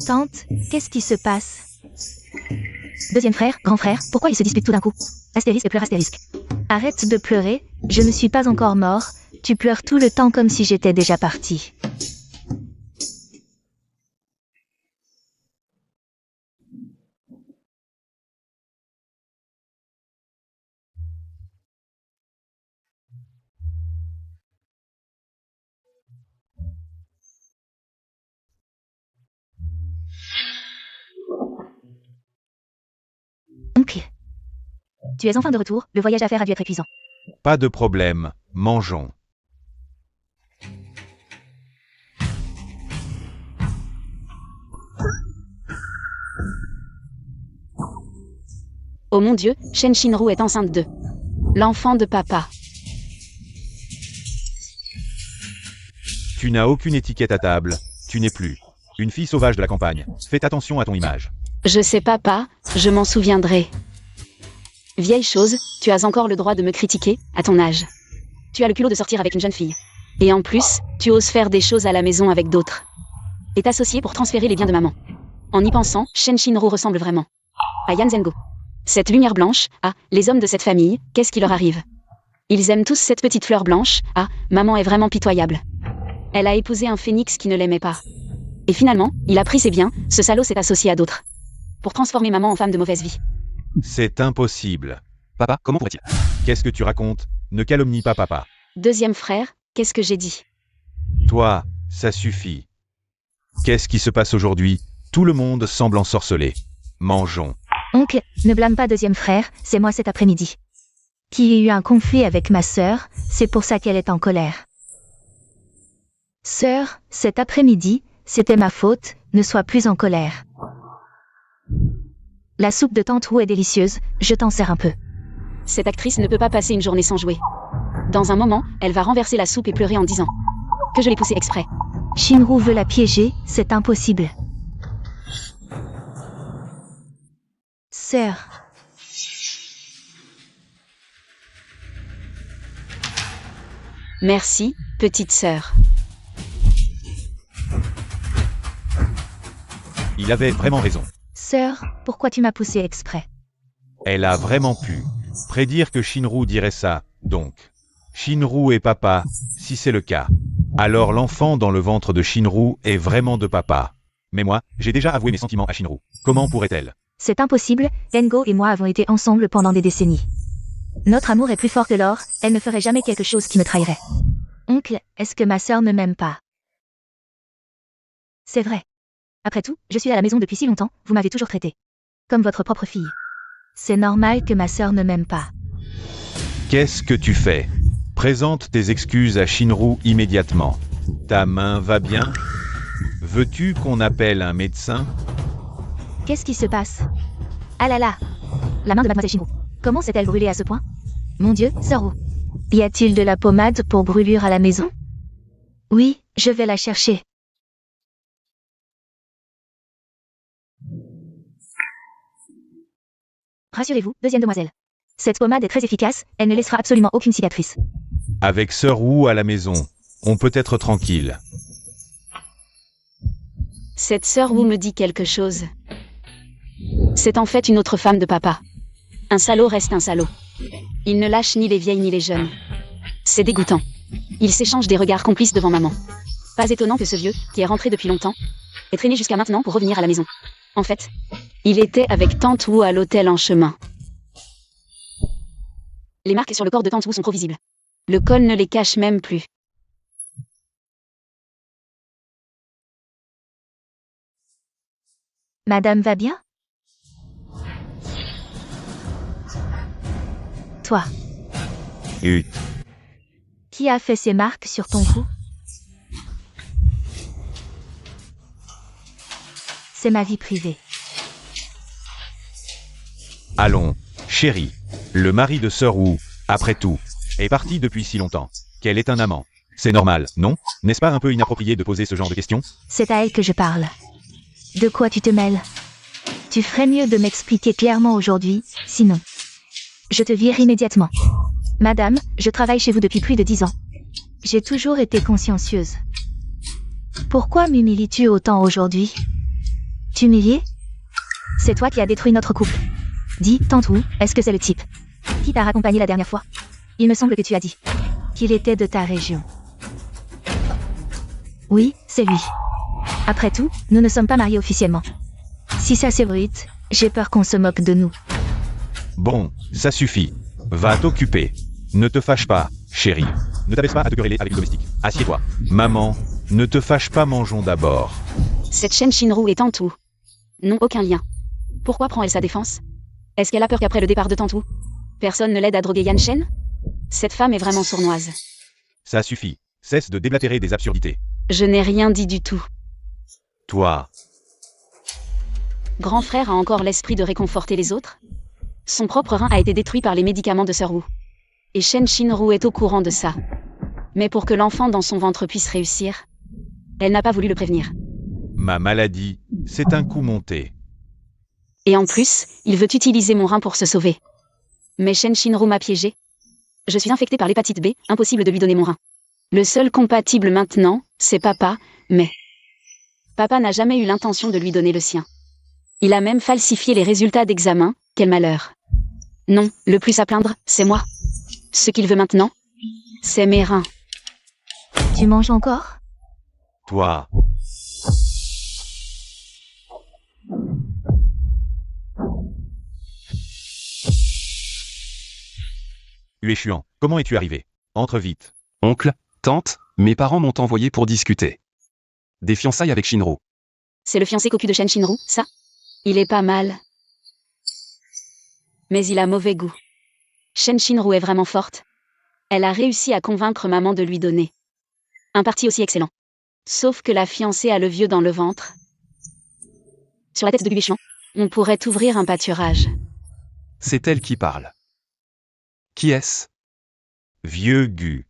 Tante, qu'est-ce qui se passe? Deuxième frère, grand frère, pourquoi ils se disputent tout d'un coup? Astérisque pleure astérisque. Arrête de pleurer, je ne suis pas encore mort, tu pleures tout le temps comme si j'étais déjà parti. Oncle. Tu es enfin de retour, le voyage à faire a dû être épuisant. Pas de problème, mangeons. Oh mon Dieu, Shen Shinru est enceinte de l'enfant de papa. Tu n'as aucune étiquette à table, tu n'es plus une fille sauvage de la campagne. Fais attention à ton image. Je sais papa, je m'en souviendrai. Vieille chose, tu as encore le droit de me critiquer, à ton âge. Tu as le culot de sortir avec une jeune fille. Et en plus, tu oses faire des choses à la maison avec d'autres. Et t'associer pour transférer les biens de maman. En y pensant, Shen Shinru ressemble vraiment à Yan Zhengo. Cette lumière blanche, ah, les hommes de cette famille, qu'est-ce qui leur arrive? Ils aiment tous cette petite fleur blanche, ah, maman est vraiment pitoyable. Elle a épousé un phénix qui ne l'aimait pas. Et finalement, il a pris ses biens, ce salaud s'est associé à d'autres. Pour transformer maman en femme de mauvaise vie. C'est impossible. Papa, comment pourrait-il? Qu'est-ce que tu racontes? Ne calomnie pas papa. Deuxième frère, qu'est-ce que j'ai dit? Toi, ça suffit. Qu'est-ce qui se passe aujourd'hui? Tout le monde semble ensorcelé. Mangeons. Oncle, ne blâme pas deuxième frère, c'est moi cet après-midi. Qui a eu un conflit avec ma sœur, c'est pour ça qu'elle est en colère. Sœur, cet après-midi, c'était ma faute, ne sois plus en colère. La soupe de Tante Wu est délicieuse, je t'en sers un peu. Cette actrice ne peut pas passer une journée sans jouer. Dans un moment, elle va renverser la soupe et pleurer en disant que je l'ai poussée exprès. Shinru veut la piéger, c'est impossible. Sœur. Merci, petite sœur. Il avait vraiment raison. Sœur, pourquoi tu m'as poussé exprès? Elle a vraiment pu prédire que Shinru dirait ça, donc. Shinru est papa, si c'est le cas. Alors l'enfant dans le ventre de Shinru est vraiment de papa. Mais moi, j'ai déjà avoué mes sentiments à Shinru. Comment pourrait-elle? C'est impossible, Tengo et moi avons été ensemble pendant des décennies. Notre amour est plus fort que l'or, elle ne ferait jamais quelque chose qui me trahirait. Oncle, est-ce que ma sœur ne m'aime pas? C'est vrai. Après tout, je suis à la maison depuis si longtemps, vous m'avez toujours traité comme votre propre fille. C'est normal que ma sœur ne m'aime pas. Qu'est-ce que tu fais? Présente tes excuses à Shinru immédiatement. Ta main va bien? Veux-tu qu'on appelle un médecin? Qu'est-ce qui se passe? Ah là là! La main de mademoiselle Shinru. Comment s'est-elle brûlée à ce point? Mon Dieu, sœur Wu. Y a-t-il de la pommade pour brûlure à la maison? Oui, je vais la chercher. Rassurez-vous, deuxième demoiselle. Cette pommade est très efficace, elle ne laissera absolument aucune cicatrice. Avec sœur Wu à la maison, on peut être tranquille. Cette sœur Wu me dit quelque chose. C'est en fait une autre femme de papa. Un salaud reste un salaud. Il ne lâche ni les vieilles ni les jeunes. C'est dégoûtant. Ils s'échangent des regards complices devant maman. Pas étonnant que ce vieux, qui est rentré depuis longtemps, ait traîné jusqu'à maintenant pour revenir à la maison. En fait, il était avec Tante Wu à l'hôtel en chemin. Les marques sur le corps de Tante Wu sont trop visibles. Le col ne les cache même plus. Madame va bien? Toi, Hut. qui a fait ces marques sur ton cou? C'est ma vie privée. Allons, chérie. Le mari de sœur Wu, après tout, est parti depuis si longtemps. Qu'elle est un amant. C'est normal, non? N'est-ce pas un peu inapproprié de poser ce genre de questions? C'est à elle que je parle. De quoi tu te mêles? Tu ferais mieux de m'expliquer clairement aujourd'hui, sinon je te vire immédiatement. Madame, je travaille chez vous depuis plus de 10 ans. J'ai toujours été consciencieuse. Pourquoi m'humilies-tu autant aujourd'hui? T'humilier? C'est toi qui as détruit notre couple. Dis, Tantou, est-ce que c'est le type qui t'a raccompagné la dernière fois? Il me semble que tu as dit qu'il était de ta région. Oui, c'est lui. Après tout, nous ne sommes pas mariés officiellement. Si ça s'ébruite, j'ai peur qu'on se moque de nous. Bon, ça suffit. Va t'occuper. Ne te fâche pas, chérie. Ne t'abaisse pas à te quereller avec le domestique. Assieds-toi. Maman, ne te fâche pas, mangeons d'abord. Cette Shen Shinru et Tantou n'ont aucun lien. Pourquoi prend-elle sa défense? Est-ce qu'elle a peur qu'après le départ de Tantou, personne ne l'aide à droguer Yan Shen? Cette femme est vraiment sournoise. Ça suffit. Cesse de déblatérer des absurdités. Je n'ai rien dit du tout. Toi, Grand frère a encore l'esprit de réconforter les autres? Son propre rein a été détruit par les médicaments de Sir Wu. Et Shen Shinru est au courant de ça. Mais pour que l'enfant dans son ventre puisse réussir, elle n'a pas voulu le prévenir. ma maladie, c'est un coup monté. Et en plus, il veut utiliser mon rein pour se sauver. Mais Shen Shinru m'a piégé. Je suis infectée par l'hépatite B, impossible de lui donner mon rein. Le seul compatible maintenant, c'est papa, mais... Papa n'a jamais eu l'intention de lui donner le sien. Il a même falsifié les résultats d'examen, quel malheur. Non, le plus à plaindre, c'est moi. Ce qu'il veut maintenant, c'est mes reins. Tu manges encore? Toi, Ueshuan, comment es-tu arrivé? Entre vite. Oncle, tante, mes parents m'ont envoyé pour discuter. Des fiançailles avec Shinru. C'est le fiancé cocu de Shen Shinru, ça? Il est pas mal. Mais il a mauvais goût. Shen Shinru est vraiment forte. Elle a réussi à convaincre maman de lui donner un parti aussi excellent. Sauf que la fiancée a le vieux dans le ventre. Sur la tête de Guéchan, on pourrait ouvrir un pâturage. C'est elle qui parle. Qui est-ce? Vieux Gu.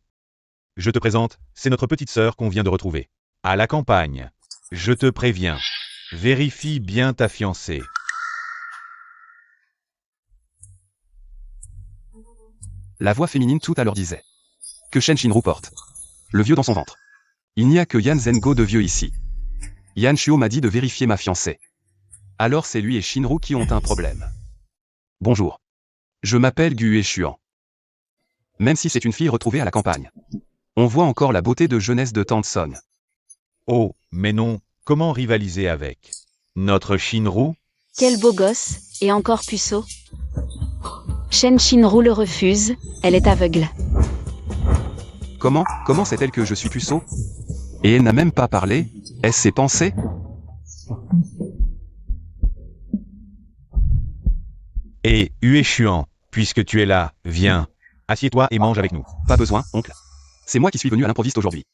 Je te présente, c'est notre petite sœur qu'on vient de retrouver. À la campagne. Je te préviens. Vérifie bien ta fiancée. La voix féminine tout à l'heure disait. Que Shen Shinru porte. Le vieux dans son ventre. Il n'y a que Yan Zengo de vieux ici. Yan Shuo m'a dit de vérifier ma fiancée. Alors c'est lui et Shinru qui ont un problème. Bonjour. Je m'appelle Gu Eshuan. Même si c'est une fille retrouvée à la campagne. On voit encore la beauté de jeunesse de Tante Son. Oh, mais non, comment rivaliser avec notre Shinru? Quel beau gosse, et encore puceau. Shen Shinru le refuse, elle est aveugle. Comment sait-elle que je suis puceau? Et elle n'a même pas parlé? Est-ce ses pensées? Et Ueshuan, puisque tu es là, viens. Assieds-toi et mange avec nous. Pas besoin, oncle. C'est moi qui suis venu à l'improviste aujourd'hui.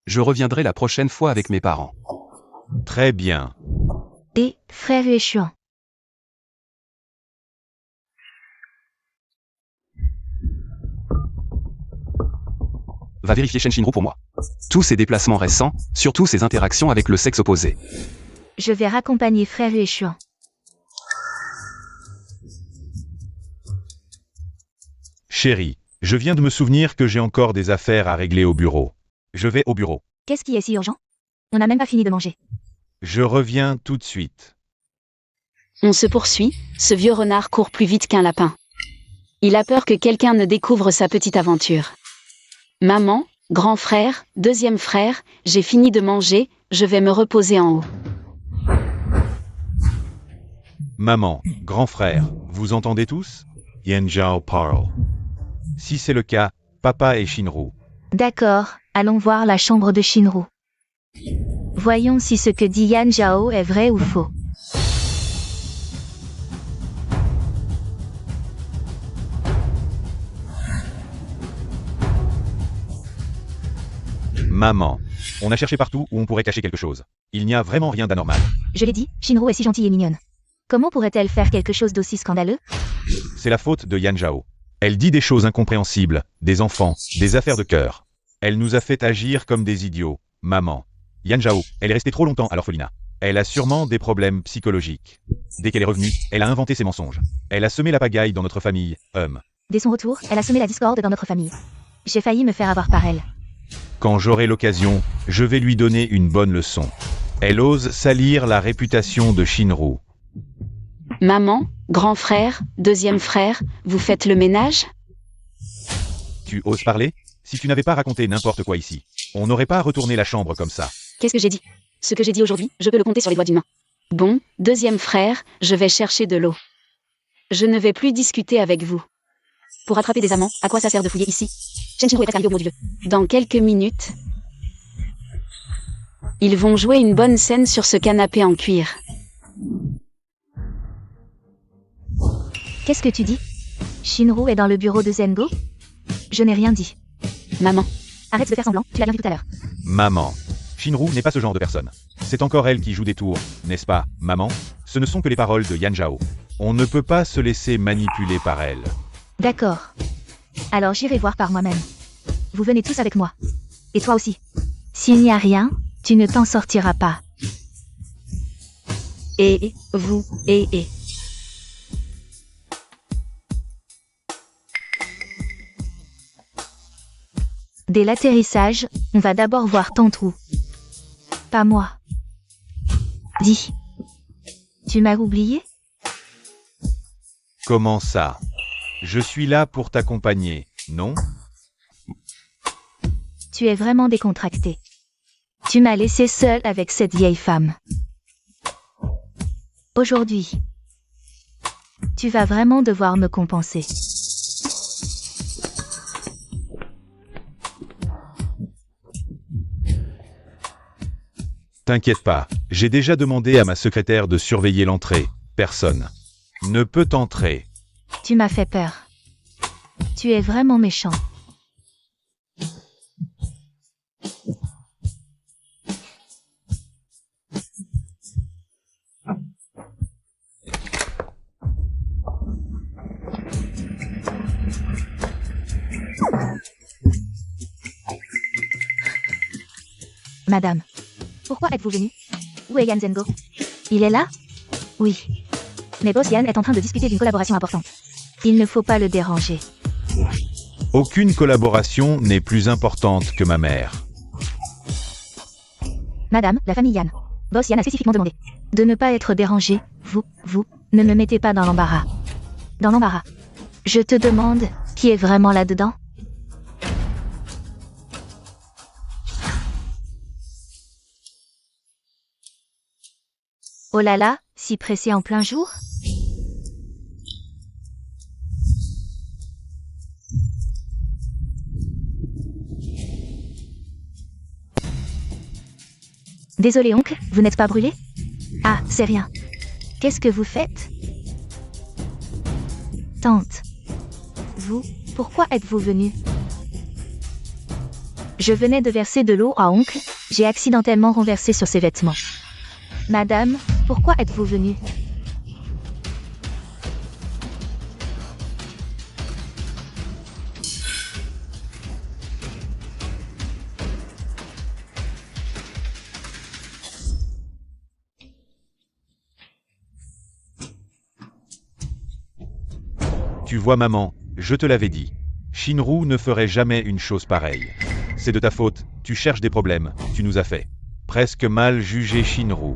Je reviendrai la prochaine fois avec mes parents. Très bien. Et, frère Ueshuan. Va vérifier Shen Shinru pour moi. Tous ses déplacements récents, surtout ses interactions avec le sexe opposé. Je vais raccompagner frère Ueshuan. Chérie, je viens de me souvenir que j'ai encore des affaires à régler au bureau. Je vais au bureau. Qu'est-ce qui est si urgent? On n'a même pas fini de manger. Je reviens tout de suite. On se poursuit, ce vieux renard court plus vite qu'un lapin. Il a peur que quelqu'un ne découvre sa petite aventure. Maman, grand frère, deuxième frère, j'ai fini de manger, je vais me reposer en haut. Maman, grand frère, vous entendez tous? Yanjiao parle. Si c'est le cas, papa et Shinru. D'accord, allons voir la chambre de Shinru. Voyons si ce que dit Yan Zhao est vrai ou faux. Maman, on a cherché partout où on pourrait cacher quelque chose. Il n'y a vraiment rien d'anormal. Je l'ai dit, Shinru est si gentille et mignonne. Comment pourrait-elle faire quelque chose d'aussi scandaleux? C'est la faute de Yanjiao. Elle dit des choses incompréhensibles, des enfants, des affaires de cœur. Elle nous a fait agir comme des idiots, maman. Yanjiao, elle est restée trop longtemps à l'orphelinat. Elle a sûrement des problèmes psychologiques. Dès qu'elle est revenue, elle a inventé ses mensonges. Elle a semé la pagaille dans notre famille, Dès son retour, elle a semé la discorde dans notre famille. J'ai failli me faire avoir par elle. Quand j'aurai l'occasion, je vais lui donner une bonne leçon. Elle ose salir la réputation de Shinru. Maman, grand frère, deuxième frère, vous faites le ménage? Tu oses parler? Si tu n'avais pas raconté n'importe quoi ici, on n'aurait pas retourné la chambre comme ça. Qu'est-ce que j'ai dit? Ce que j'ai dit aujourd'hui, je peux le compter sur les doigts d'une main. Bon, deuxième frère, je vais chercher de l'eau. Je ne vais plus discuter avec vous. Pour attraper des amants, à quoi ça sert de fouiller ici? Shinru est presque arrivé au bout du lieu. Dans quelques minutes, ils vont jouer une bonne scène sur ce canapé en cuir. Qu'est-ce que tu dis? Shinru est dans le bureau de Zengo? Je n'ai rien dit. Maman, Arrête de faire semblant, tu l'as bien vu tout à l'heure. Maman. Shinru n'est pas ce genre de personne. C'est encore elle qui joue des tours, n'est-ce pas, maman? Ce ne sont que les paroles de Yan Zhao. On ne peut pas se laisser manipuler par elle. D'accord. Alors j'irai voir par moi-même. Vous venez tous avec moi. Et toi aussi. S'il n'y a rien, tu ne t'en sortiras pas. et vous, et. Dès l'atterrissage, on va d'abord voir ton trou. Pas moi. Dis. Tu m'as oublié? Comment ça? Je suis là pour t'accompagner, non? Tu es vraiment décontracté. Tu m'as laissé seule avec cette vieille femme. Aujourd'hui, tu vas vraiment devoir me compenser. T'inquiète pas, j'ai déjà demandé à ma secrétaire de surveiller l'entrée. Personne ne peut entrer. Tu m'as fait peur. Tu es vraiment méchant. Madame, pourquoi êtes-vous venue? Où est Yan Zengo? Il est là? Oui. Mais Boss Yan est en train de discuter d'une collaboration importante. Il ne faut pas le déranger. Aucune collaboration n'est plus importante que ma mère. Madame, la famille Yan. Boss Yan a spécifiquement demandé de ne pas être dérangé. Vous, ne me mettez pas dans l'embarras. Dans l'embarras. Je te demande, qui est vraiment là-dedans? Oh là là, si pressé en plein jour? Désolé oncle, vous n'êtes pas brûlé? Ah, c'est rien. Qu'est-ce que vous faites? Tante. Vous, pourquoi êtes-vous venue? Je venais de verser de l'eau à oncle, j'ai accidentellement renversé sur ses vêtements. Madame, pourquoi êtes-vous venue? Tu vois maman, je te l'avais dit. Shinru ne ferait jamais une chose pareille. C'est de ta faute, tu cherches des problèmes, tu nous as fait presque mal juger Shinru.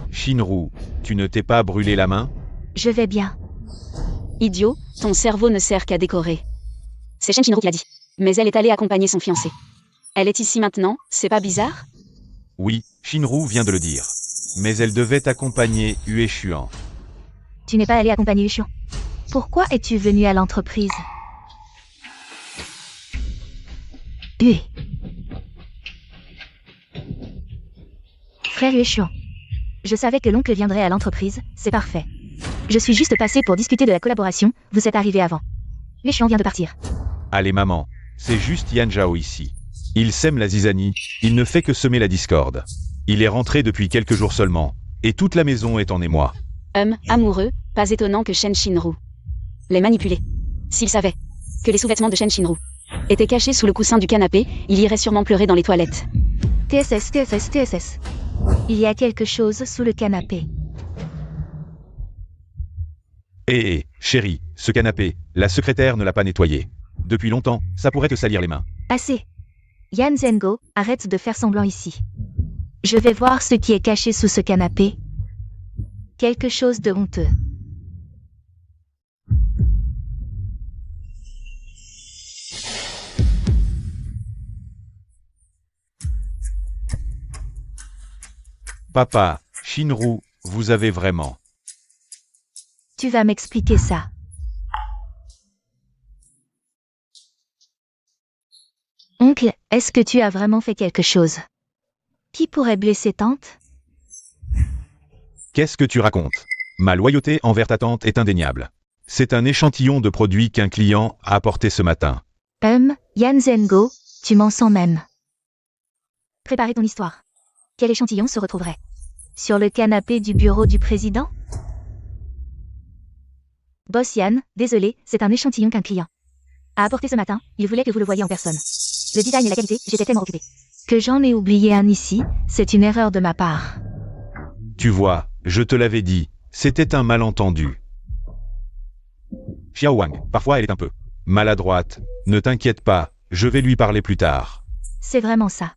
Shinru, tu ne t'es pas brûlé la main? Je vais bien. Idiot, ton cerveau ne sert qu'à décorer. C'est Shinru qui l'a dit. Mais elle est allée accompagner son fiancé. Elle est ici maintenant, c'est pas bizarre? Oui, Shinru vient de le dire. Mais elle devait accompagner Hue Xuan. Tu n'es pas allé accompagner Yuxian. Pourquoi es-tu venu à l'entreprise? Hue. Frère Yuxian. Je savais que l'oncle viendrait à l'entreprise, c'est parfait. Je suis juste passé pour discuter de la collaboration, vous êtes arrivé avant. Yuxian vient de partir. Allez maman, c'est juste Yan Zhao ici. Il sème la zizanie, il ne fait que semer la discorde. Il est rentré depuis quelques jours seulement, et toute la maison est en émoi. Amoureux, pas étonnant que Shen Shinru les manipuler. S'il savait que les sous-vêtements de Shen Shinru étaient cachés sous le coussin du canapé, il irait sûrement pleurer dans les toilettes. TSS. Il y a quelque chose sous le canapé. Chérie, ce canapé, la secrétaire ne l'a pas nettoyé. Depuis longtemps, ça pourrait te salir les mains. Assez. Yan Zengo, arrête de faire semblant ici. Je vais voir ce qui est caché sous ce canapé. Quelque chose de honteux. Papa, Shinru, vous avez vraiment. Tu vas m'expliquer ça. Oncle, est-ce que tu as vraiment fait quelque chose? Qui pourrait blesser tante? Qu'est-ce que tu racontes? Ma loyauté envers ta tante est indéniable. C'est un échantillon de produit qu'un client a apporté ce matin. Yan Zhengo, tu m'en sens même. Préparez ton histoire. Quel échantillon se retrouverait? Sur le canapé du bureau du président? Boss Yan, désolé, c'est un échantillon qu'un client a apporté ce matin, il voulait que vous le voyiez en personne. Le design et la qualité, j'étais tellement occupé que j'en ai oublié un ici, c'est une erreur de ma part. Tu vois, je te l'avais dit, c'était un malentendu. Xiao Wang, parfois elle est un peu maladroite, ne t'inquiète pas, je vais lui parler plus tard. C'est vraiment ça.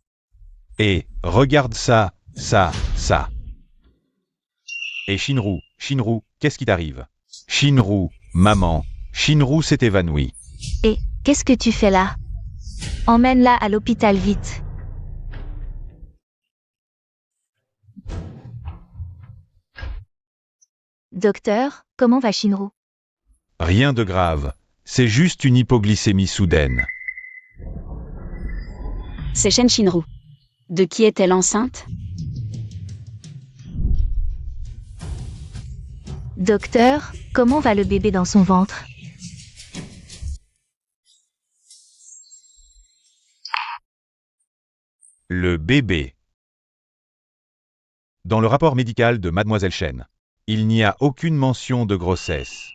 Et, regarde ça, ça. Et Shinru, qu'est-ce qui t'arrive? Shinru, maman, Shinru s'est évanoui. Et, qu'est-ce que tu fais là? Emmène-la à l'hôpital vite. Docteur, comment va Shinru? Rien de grave, c'est juste une hypoglycémie soudaine. C'est Shen Shinru. De qui est-elle enceinte? Docteur, comment va le bébé dans son ventre? Le bébé. Dans le rapport médical de Mademoiselle Chen, il n'y a aucune mention de grossesse.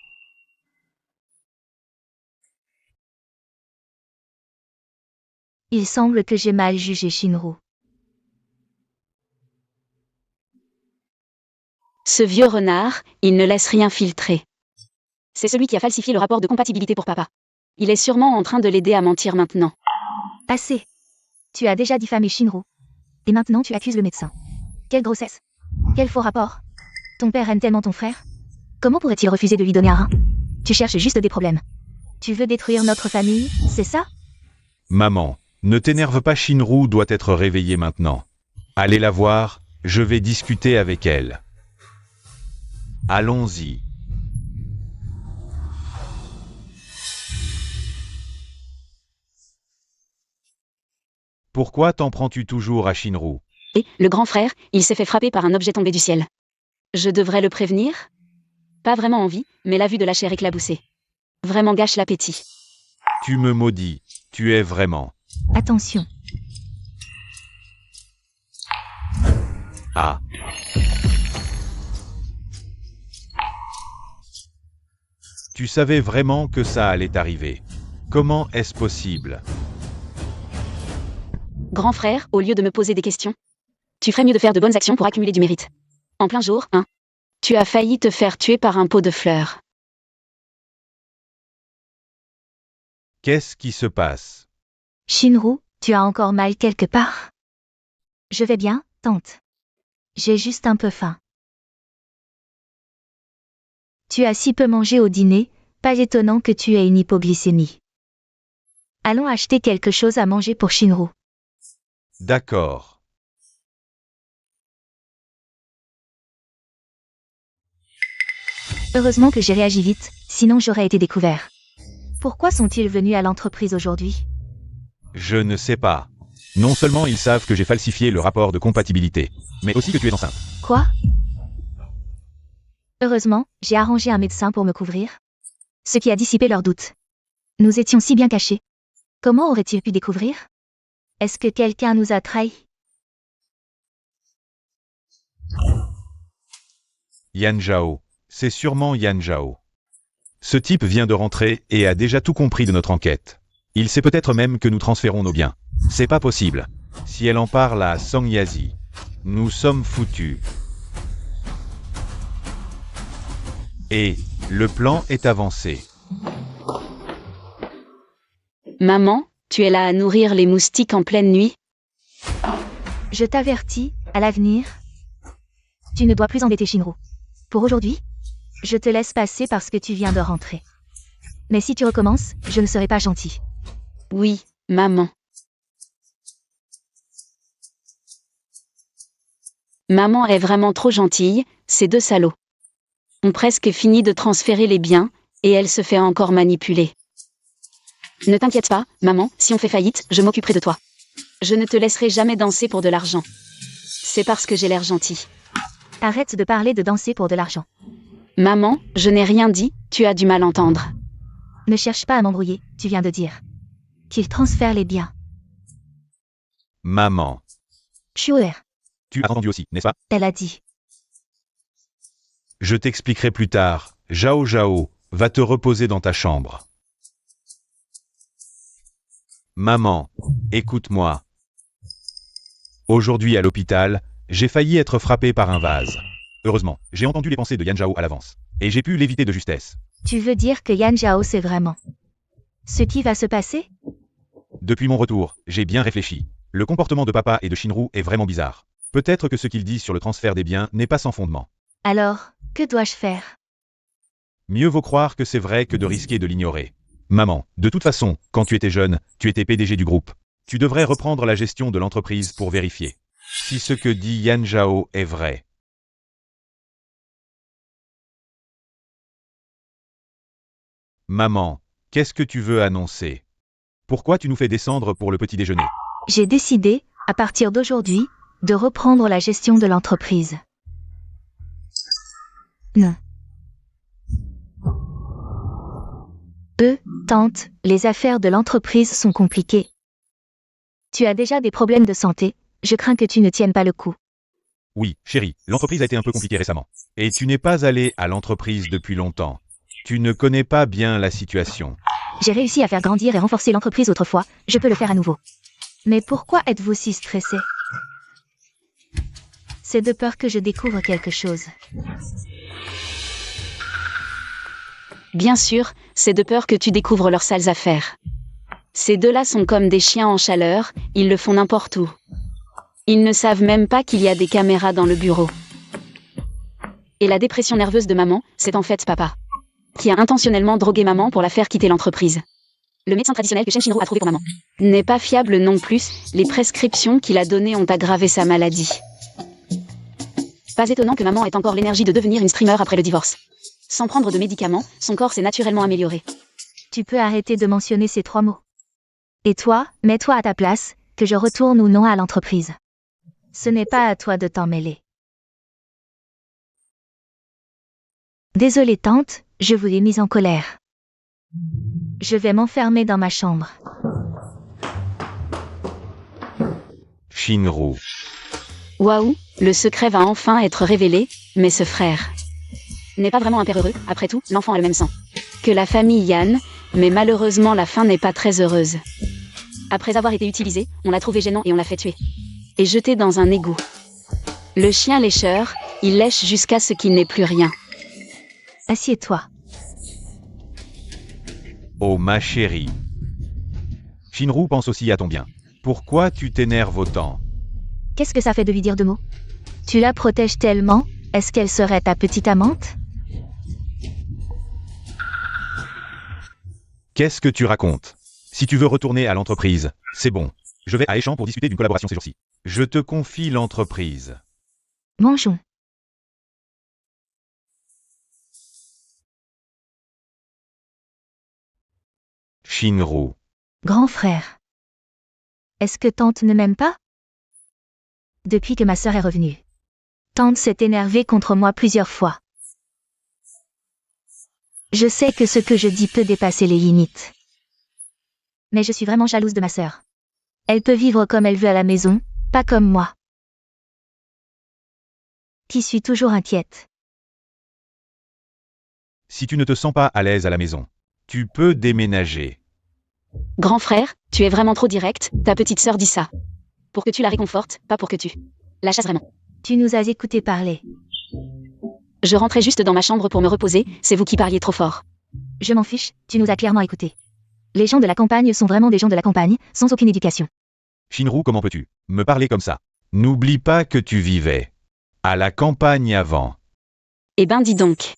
Il semble que j'ai mal jugé Shinru. Ce vieux renard, il ne laisse rien filtrer. C'est celui qui a falsifié le rapport de compatibilité pour papa. Il est sûrement en train de l'aider à mentir maintenant. Assez. Tu as déjà diffamé Shinru. Et maintenant tu accuses le médecin. Quelle grossesse. Quel faux rapport. Ton père aime tellement ton frère. Comment pourrait-il refuser de lui donner un rein? Tu cherches juste des problèmes. Tu veux détruire notre famille, c'est ça? Maman, ne t'énerve pas, Shinru doit être réveillée maintenant. Allez la voir, je vais discuter avec elle. Allons-y. Pourquoi t'en prends-tu toujours à Shinru? Et, le grand frère, il s'est fait frapper par un objet tombé du ciel. Je devrais le prévenir? Pas vraiment envie, mais la vue de la chair éclaboussée vraiment gâche l'appétit. Tu me maudis, tu es vraiment... Attention. Ah. Tu savais vraiment que ça allait arriver. Comment est-ce possible? Grand frère, au lieu de me poser des questions, tu ferais mieux de faire de bonnes actions pour accumuler du mérite. En plein jour, hein? Tu as failli te faire tuer par un pot de fleurs. Qu'est-ce qui se passe? Shinru, tu as encore mal quelque part? Je vais bien, tante. J'ai juste un peu faim. Tu as si peu mangé au dîner, pas étonnant que tu aies une hypoglycémie. Allons acheter quelque chose à manger pour Shinru. D'accord. Heureusement que j'ai réagi vite, sinon j'aurais été découvert. Pourquoi sont-ils venus à l'entreprise aujourd'hui? Je ne sais pas. Non seulement ils savent que j'ai falsifié le rapport de compatibilité, mais aussi que tu es enceinte. Quoi? Heureusement, j'ai arrangé un médecin pour me couvrir. Ce qui a dissipé leurs doutes. Nous étions si bien cachés. Comment aurait-il pu découvrir? Est-ce que quelqu'un nous a trahis? Yan Zhao. C'est sûrement Yan Zhao. Ce type vient de rentrer et a déjà tout compris de notre enquête. Il sait peut-être même que nous transférons nos biens. C'est pas possible. Si elle en parle à Song Yazi, nous sommes foutus. Et le plan est avancé. Maman, tu es là à nourrir les moustiques en pleine nuit? Je t'avertis, À l'avenir, tu ne dois plus embêter Shinru. Pour aujourd'hui, je te laisse passer parce que tu viens de rentrer. Mais si tu recommences, je ne serai pas gentil. Oui, maman. Maman est vraiment trop gentille, ces deux salauds ont presque fini de transférer les biens, et elle se fait encore manipuler. Ne t'inquiète pas, maman, si on fait faillite, je m'occuperai de toi. Je ne te laisserai jamais danser pour de l'argent. C'est parce que j'ai l'air gentil. Arrête de parler de danser pour de l'argent. Maman, je n'ai rien dit, tu as du mal à entendre. Ne cherche pas à m'embrouiller, tu viens de dire qu'il transfère les biens. Maman. Shuer, Tu as entendu aussi, n'est-ce pas? elle a dit. Je t'expliquerai plus tard. Zhao Zhao, va te reposer dans ta chambre. Maman, écoute-moi. Aujourd'hui à l'hôpital, j'ai failli être frappé par un vase. Heureusement, j'ai entendu les pensées de Yan Zhao à l'avance. Et j'ai pu l'éviter de justesse. Tu veux dire que Yan Zhao sait vraiment ce qui va se passer? Depuis mon retour, j'ai bien réfléchi. Le comportement de papa et de Shinru est vraiment bizarre. Peut-être que ce qu'il dit sur le transfert des biens n'est pas sans fondement. Alors, que dois-je faire? Mieux vaut croire que c'est vrai que de risquer de l'ignorer. Maman, de toute façon, quand tu étais jeune, tu étais PDG du groupe. Tu devrais reprendre la gestion de l'entreprise pour vérifier si ce que dit Yan Zhao est vrai. Maman, qu'est-ce que tu veux annoncer? Pourquoi tu nous fais descendre pour le petit déjeuner? J'ai décidé, à partir d'aujourd'hui, de reprendre la gestion de l'entreprise. Non. Tante, les affaires de l'entreprise sont compliquées. Tu as déjà des problèmes de santé, je crains que tu ne tiennes pas le coup. Oui, chérie, l'entreprise a été un peu compliquée récemment. Et tu n'es pas allé à l'entreprise depuis longtemps. Tu ne connais pas bien la situation. J'ai réussi à faire grandir et renforcer l'entreprise autrefois, je peux le faire à nouveau. Mais pourquoi êtes-vous si stressé? C'est de peur que je découvre quelque chose. Bien sûr, c'est de peur que tu découvres leurs sales affaires. Ces deux-là sont comme des chiens en chaleur, ils le font n'importe où. Ils ne savent même pas qu'il y a des caméras dans le bureau. Et la dépression nerveuse de maman, c'est en fait papa, qui a intentionnellement drogué maman pour la faire quitter l'entreprise. Le médecin traditionnel que Shen Shinru a trouvé pour maman n'est pas fiable non plus, les prescriptions qu'il a données ont aggravé sa maladie. Pas étonnant que maman ait encore l'énergie de devenir une streamer après le divorce. Sans prendre de médicaments, son corps s'est naturellement amélioré. Tu peux arrêter de mentionner ces 3 mots. Et toi, mets-toi à ta place, que je retourne ou non à l'entreprise. Ce n'est pas à toi de t'en mêler. Désolée tante, je vous ai mise en colère. Je vais m'enfermer dans ma chambre. Shinru. Waouh, le secret va enfin être révélé, mais ce frère n'est pas vraiment un père heureux, après tout, l'enfant a le même sang que la famille Yan, mais malheureusement la fin n'est pas très heureuse. Après avoir été utilisé, on l'a trouvé gênant et on l'a fait tuer. Et jeté dans un égout. Le chien lécheur, il lèche jusqu'à ce qu'il n'ait plus rien. Assieds-toi. Oh ma chérie. Shinru pense aussi à ton bien. Pourquoi tu t'énerves autant? Qu'est-ce que ça fait de lui dire 2 mots? Tu la protèges tellement, est-ce qu'elle serait ta petite amante? Qu'est-ce que tu racontes? Si tu veux retourner à l'entreprise, c'est bon. Je vais à Échamps pour discuter d'une collaboration ces jours-ci. Je te confie l'entreprise. Mangeons. Shinru. Grand frère. Est-ce que tante ne m'aime pas? Depuis que ma sœur est revenue. Tante s'est énervée contre moi plusieurs fois. Je sais que ce que je dis peut dépasser les limites. Mais je suis vraiment jalouse de ma sœur. Elle peut vivre comme elle veut à la maison, pas comme moi, qui suis toujours inquiète. Si tu ne te sens pas à l'aise à la maison, tu peux déménager. Grand frère, tu es vraiment trop direct, ta petite sœur dit ça. Pour que tu la réconfortes, pas pour que tu la chasses vraiment. Tu nous as écouté parler. Je rentrais juste dans ma chambre pour me reposer, c'est vous qui parliez trop fort. Je m'en fiche, tu nous as clairement écoutés. Les gens de la campagne sont vraiment des gens de la campagne, sans aucune éducation. Shinru, comment peux-tu me parler comme ça? N'oublie pas que tu vivais à la campagne avant. Eh ben dis donc.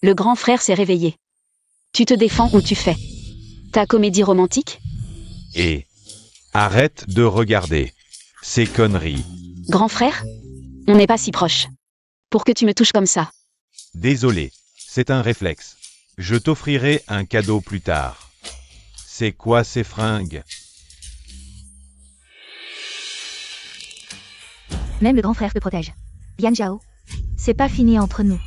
Le grand frère s'est réveillé. Tu te défends ou tu fais ta comédie romantique? Et arrête de regarder ces conneries. Grand frère? On n'est pas si proches. Pour que tu me touches comme ça. Désolé, c'est un réflexe. Je t'offrirai un cadeau plus tard. C'est quoi ces fringues? Même le grand frère te protège. Yan Zhao. C'est pas fini entre nous.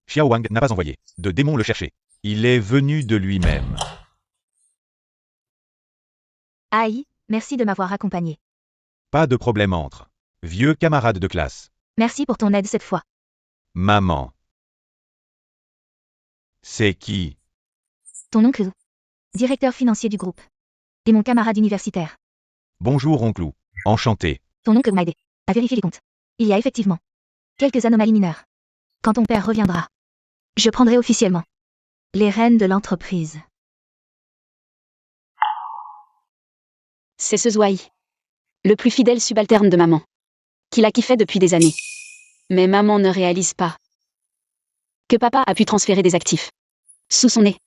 Xiao Wang n'a pas envoyé de démon le chercher. Il est venu de lui-même. Aïe, merci de m'avoir accompagné. Pas de problème entre vieux camarades de classe. Merci pour ton aide cette fois. Maman. C'est qui? Ton oncle, directeur financier du groupe. Et mon camarade universitaire. Bonjour oncle Lou. Enchanté. Ton oncle m'a aidé à vérifier les comptes. Il y a effectivement quelques anomalies mineures. Quand ton père reviendra, je prendrai officiellement les rênes de l'entreprise. C'est ce Zouaï. Le plus fidèle subalterne de maman. Qui l'a kiffé depuis des années. Mais maman ne réalise pas que papa a pu transférer des actifs sous son nez.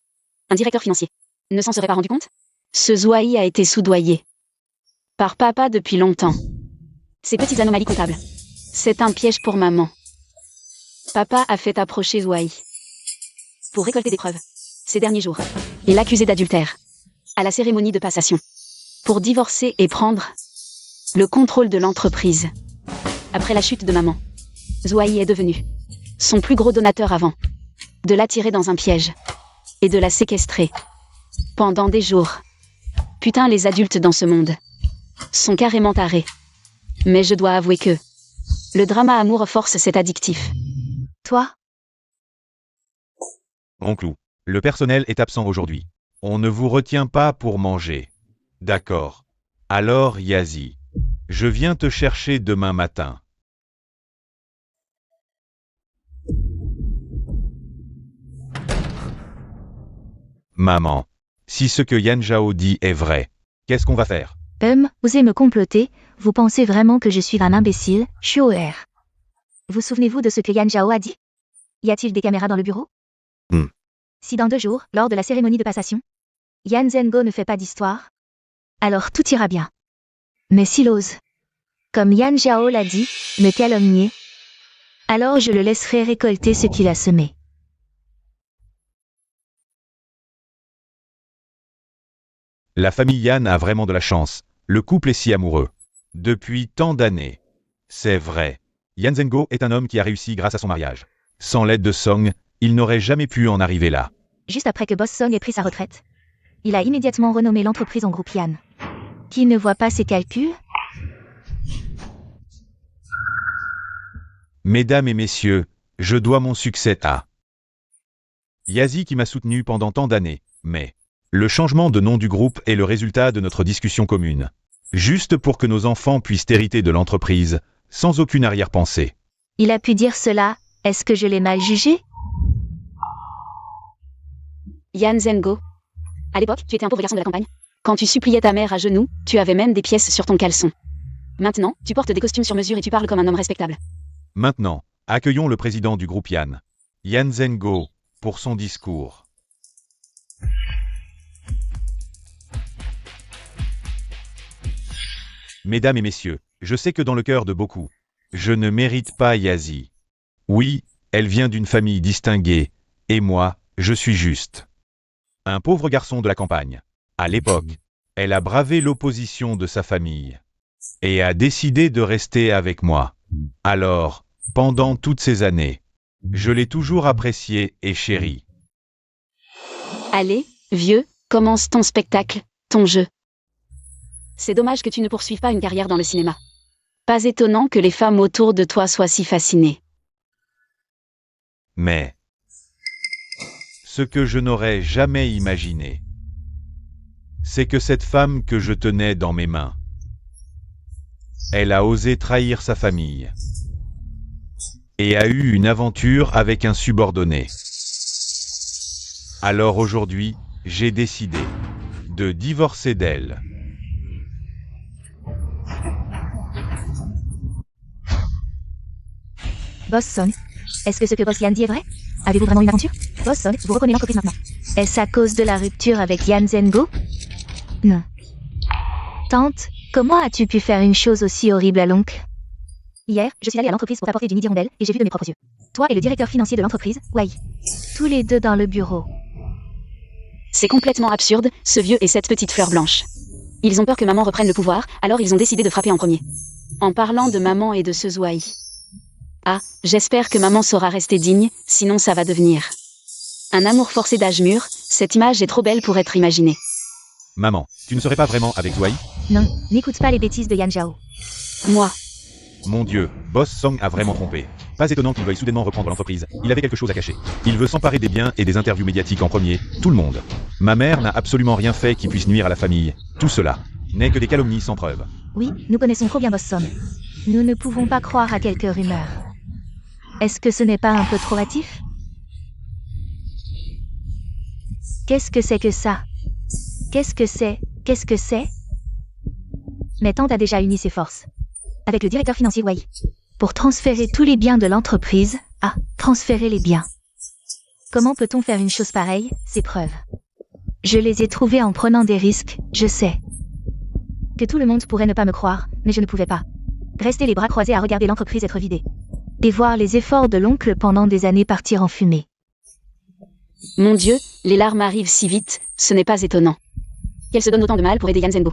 Un directeur financier ne s'en serait pas rendu compte? Ce Zouaï a été soudoyé par papa depuis longtemps. Ces petites anomalies comptables, c'est un piège pour maman. Papa a fait approcher Zouaï pour récolter des preuves ces derniers jours et l'accuser d'adultère à la cérémonie de passation pour divorcer et prendre le contrôle de l'entreprise. Après la chute de maman, Zouaï est devenu son plus gros donateur avant de l'attirer dans un piège et de la séquestrer pendant des jours. Putain, les adultes dans ce monde sont carrément tarés. Mais je dois avouer que le drama amour force cet addictif. Toi? Oncle Lou, le personnel est absent aujourd'hui. On ne vous retient pas pour manger. D'accord. Alors Yazi, je viens te chercher demain matin. Maman, si ce que Yan Zhao dit est vrai, qu'est-ce qu'on va faire? Osez me comploter, vous pensez vraiment que je suis un imbécile, Shuoer. Vous souvenez-vous de ce que Yan Zhao a dit? Y a-t-il des caméras dans le bureau? Si dans 2 jours, lors de la cérémonie de passation, Yan Zhengo ne fait pas d'histoire, alors tout ira bien. Mais s'il ose, comme Yan Zhao l'a dit, me calomnier, alors je le laisserai récolter ce qu'il a semé. La famille Yan a vraiment de la chance. Le couple est si amoureux. Depuis tant d'années. C'est vrai. Yan Zhengo est un homme qui a réussi grâce à son mariage. Sans l'aide de Song, il n'aurait jamais pu en arriver là. Juste après que Boss Song ait pris sa retraite, il a immédiatement renommé l'entreprise en groupe Yan. Qui ne voit pas ses calculs? Mesdames et messieurs, je dois mon succès à Yazi qui m'a soutenu pendant tant d'années, mais le changement de nom du groupe est le résultat de notre discussion commune. Juste pour que nos enfants puissent hériter de l'entreprise, sans aucune arrière-pensée. Il a pu dire cela, est-ce que je l'ai mal jugé? Yan Zhengo. À l'époque, tu étais un pauvre garçon de la campagne. Quand tu suppliais ta mère à genoux, tu avais même des pièces sur ton caleçon. Maintenant, tu portes des costumes sur mesure et tu parles comme un homme respectable. Maintenant, accueillons le président du groupe Yan. Yan Zhengo, pour son discours. Mesdames et messieurs, je sais que dans le cœur de beaucoup, je ne mérite pas Yazi. Oui, elle vient d'une famille distinguée, et moi, je suis juste un pauvre garçon de la campagne. À l'époque, elle a bravé l'opposition de sa famille et a décidé de rester avec moi. Alors, pendant toutes ces années, je l'ai toujours appréciée et chérie. Allez, vieux, commence ton spectacle, ton jeu. C'est dommage que tu ne poursuives pas une carrière dans le cinéma. Pas étonnant que les femmes autour de toi soient si fascinées. Mais ce que je n'aurais jamais imaginé, c'est que cette femme que je tenais dans mes mains, elle a osé trahir sa famille et a eu une aventure avec un subordonné. Alors aujourd'hui, j'ai décidé de divorcer d'elle. Boss Song, est-ce que ce que Boss Yan dit est vrai? Avez-vous vraiment une aventure? Boss Song, vous reprenez l'entreprise maintenant. Est-ce à cause de la rupture avec Yan Zhengo? Non. Tante, comment as-tu pu faire une chose aussi horrible à l'oncle? Hier, je suis allée à l'entreprise pour t'apporter du nid d'hirondelle et j'ai vu de mes propres yeux. Toi et le directeur financier de l'entreprise, Wei. Tous les deux dans le bureau. C'est complètement absurde, ce vieux et cette petite fleur blanche. Ils ont peur que maman reprenne le pouvoir, alors ils ont décidé de frapper en premier. En parlant de maman et de ce Zouaï. Ah, j'espère que maman saura rester digne, sinon ça va devenir un amour forcé d'âge mûr. Cette image est trop belle pour être imaginée. Maman, tu ne serais pas vraiment avec Wei? Non, n'écoute pas les bêtises de Yan Zhao. Moi, Mon Dieu, Boss Song a vraiment trompé. Pas étonnant qu'il veuille soudainement reprendre l'entreprise. Il avait quelque chose à cacher. Il veut s'emparer des biens et des interviews médiatiques en premier, tout le monde. Ma mère n'a absolument rien fait qui puisse nuire à la famille. Tout cela n'est que des calomnies sans preuve. Oui, nous connaissons trop bien Boss Song. Nous ne pouvons pas croire à quelques rumeurs. Est-ce que ce n'est pas un peu trop hâtif? Qu'est-ce que c'est que ça? Qu'est-ce que c'est? Qu'est-ce que c'est? Mais tante a déjà uni ses forces. Avec le directeur financier Wei. Pour transférer tous les biens de l'entreprise. Ah, transférer les biens. Comment peut-on faire une chose pareille? Ces preuves. Je les ai trouvées en prenant des risques, je sais. Que tout le monde pourrait ne pas me croire, mais je ne pouvais pas. Rester les bras croisés à regarder l'entreprise être vidée. Et voir les efforts de l'oncle pendant des années partir en fumée. mon Dieu, les larmes arrivent si vite, ce n'est pas étonnant. Qu'elle se donne autant de mal pour aider Yan Zhengo.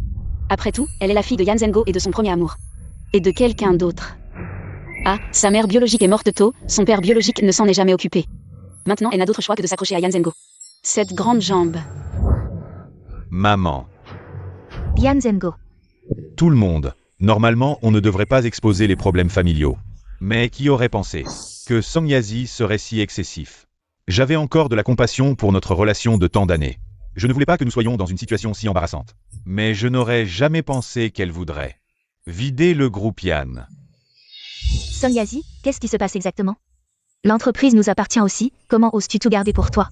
Après tout, elle est la fille de Yan Zhengo et de son premier amour. Et de quelqu'un d'autre. Ah, sa mère biologique est morte tôt, son père biologique ne s'en est jamais occupé. Maintenant, elle n'a d'autre choix que de s'accrocher à Yan Zhengo. Cette grande jambe. Maman. Yan Zhengo. Tout le monde. Normalement, on ne devrait pas exposer les problèmes familiaux. Mais qui aurait pensé que Song Yazi serait si excessif? J'avais encore de la compassion pour notre relation de tant d'années. Je ne voulais pas que nous soyons dans une situation si embarrassante. Mais je n'aurais jamais pensé qu'elle voudrait vider le groupe Yan. Song Yazi, qu'est-ce qui se passe exactement? L'entreprise nous appartient aussi, comment oses-tu tout garder pour toi?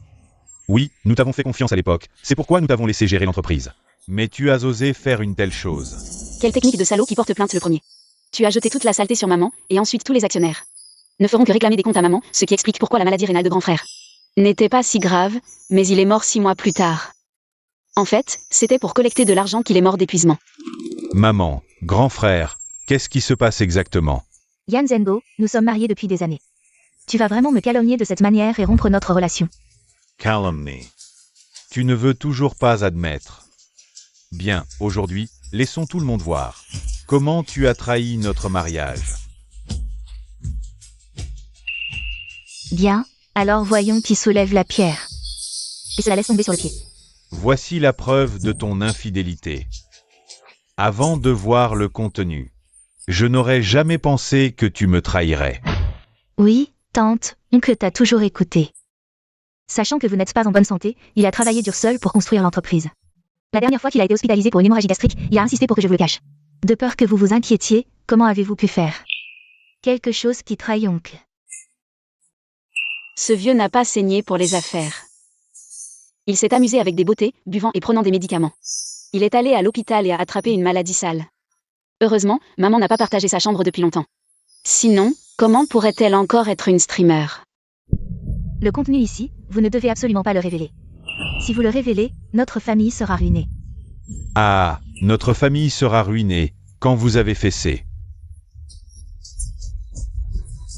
Oui, nous t'avons fait confiance à l'époque. C'est pourquoi nous t'avons laissé gérer l'entreprise. Mais tu as osé faire une telle chose. Quelle technique de salaud qui porte plainte le premier. Tu as jeté toute la saleté sur maman, et ensuite tous les actionnaires. Ne feront que réclamer des comptes à maman, ce qui explique pourquoi la maladie rénale de grand frère n'était pas si grave, mais il est mort 6 mois plus tard. En fait, c'était pour collecter de l'argent qu'il est mort d'épuisement. Maman, grand frère, qu'est-ce qui se passe exactement? Yan Zhengo, nous sommes mariés depuis des années. Tu vas vraiment me calomnier de cette manière et rompre notre relation. Calumny. Tu ne veux toujours pas admettre. Bien, aujourd'hui, laissons tout le monde voir. Comment tu as trahi notre mariage? Bien, alors voyons qui soulève la pierre. Et se la laisse tomber sur le pied. Voici la preuve de ton infidélité. Avant de voir le contenu, je n'aurais jamais pensé que tu me trahirais. Oui, tante, oncle t'a toujours écouté. Sachant que vous n'êtes pas en bonne santé, il a travaillé dur seul pour construire l'entreprise. La dernière fois qu'il a été hospitalisé pour une hémorragie gastrique, il a insisté pour que je vous le cache. De peur que vous vous inquiétiez, comment avez-vous pu faire quelque chose qui trahit oncle? Ce vieux n'a pas saigné pour les affaires. Il s'est amusé avec des beautés, buvant et prenant des médicaments. Il est allé à l'hôpital et a attrapé une maladie sale. Heureusement, maman n'a pas partagé sa chambre depuis longtemps. Sinon, comment pourrait-elle encore être une streamer? Le contenu ici, vous ne devez absolument pas le révéler. Si vous le révélez, notre famille sera ruinée. Ah, notre famille sera ruinée quand vous avez fessé.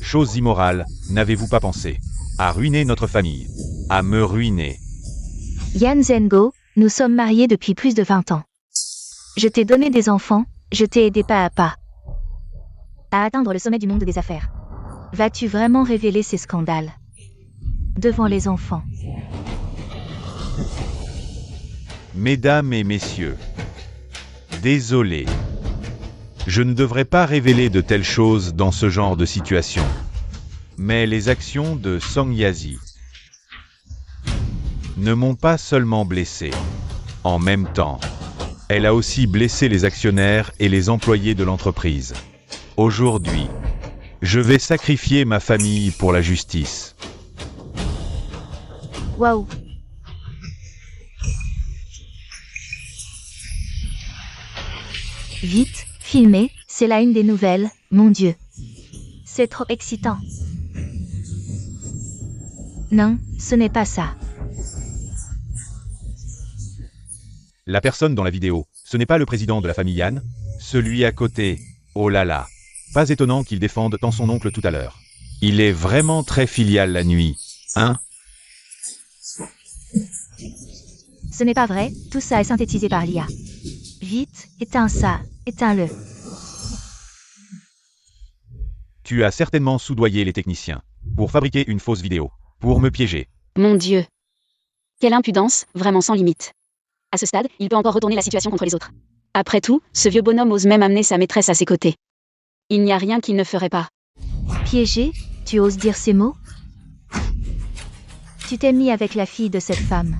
Chose immorale, n'avez-vous pas pensé à ruiner notre famille, à me ruiner? Yan Zhengo, nous sommes mariés depuis plus de 20 ans. Je t'ai donné des enfants, je t'ai aidé pas à pas à atteindre le sommet du monde des affaires. Vas-tu vraiment révéler ces scandales devant les enfants? Mesdames et messieurs, désolé. Je ne devrais pas révéler de telles choses dans ce genre de situation. Mais les actions de Song Yazi ne m'ont pas seulement blessé. En même temps, elle a aussi blessé les actionnaires et les employés de l'entreprise. Aujourd'hui, je vais sacrifier ma famille pour la justice. Waouh! Vite, filmez, c'est la une des nouvelles, mon Dieu. C'est trop excitant. Non, ce n'est pas ça. La personne dans la vidéo, ce n'est pas le président de la famille Yan? Celui à côté. Oh là là. Pas étonnant qu'il défende tant son oncle tout à l'heure. Il est vraiment très filial la nuit. Hein? Ce n'est pas vrai, tout ça est synthétisé par l'IA. Vite, éteins ça, éteins-le. Tu as certainement soudoyé les techniciens. Pour fabriquer une fausse vidéo. Pour me piéger. Mon Dieu. Quelle impudence, vraiment sans limite. À ce stade, il peut encore retourner la situation contre les autres. Après tout, ce vieux bonhomme ose même amener sa maîtresse à ses côtés. Il n'y a rien qu'il ne ferait pas. Piégé, tu oses dire ces mots? Tu t'es mis avec la fille de cette femme.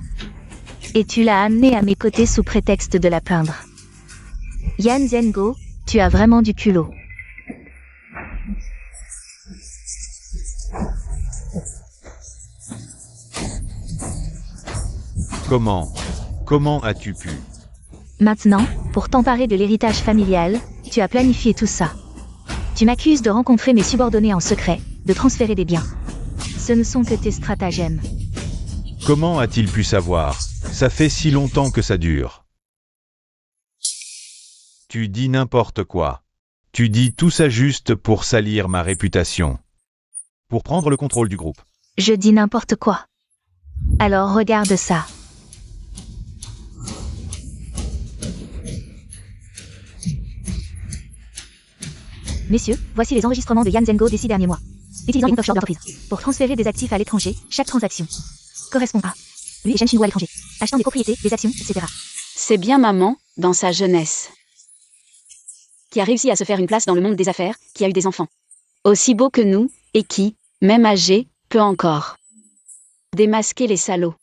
Et tu l'as amenée à mes côtés sous prétexte de la plaindre. Yan Zhengo, tu as vraiment du culot. Comment as-tu pu? Maintenant, pour t'emparer de l'héritage familial, tu as planifié tout ça. Tu m'accuses de rencontrer mes subordonnés en secret, de transférer des biens. Ce ne sont que tes stratagèmes. Comment a-t-il pu savoir? Ça fait si longtemps que ça dure. Tu dis n'importe quoi. Tu dis tout ça juste pour salir ma réputation. Pour prendre le contrôle du groupe. Je dis n'importe quoi. Alors regarde ça. Messieurs, voici les enregistrements de Yan Zhengo des 6 derniers mois. Utilisant les comptes offshore de l'entreprise. Pour transférer des actifs à l'étranger, chaque transaction correspond à lui et Shen Xinru à l'étranger. Achetant des propriétés, des actions, etc. C'est bien maman, dans sa jeunesse, qui a réussi à se faire une place dans le monde des affaires, qui a eu des enfants aussi beaux que nous, et qui, même âgés, peut encore démasquer les salauds.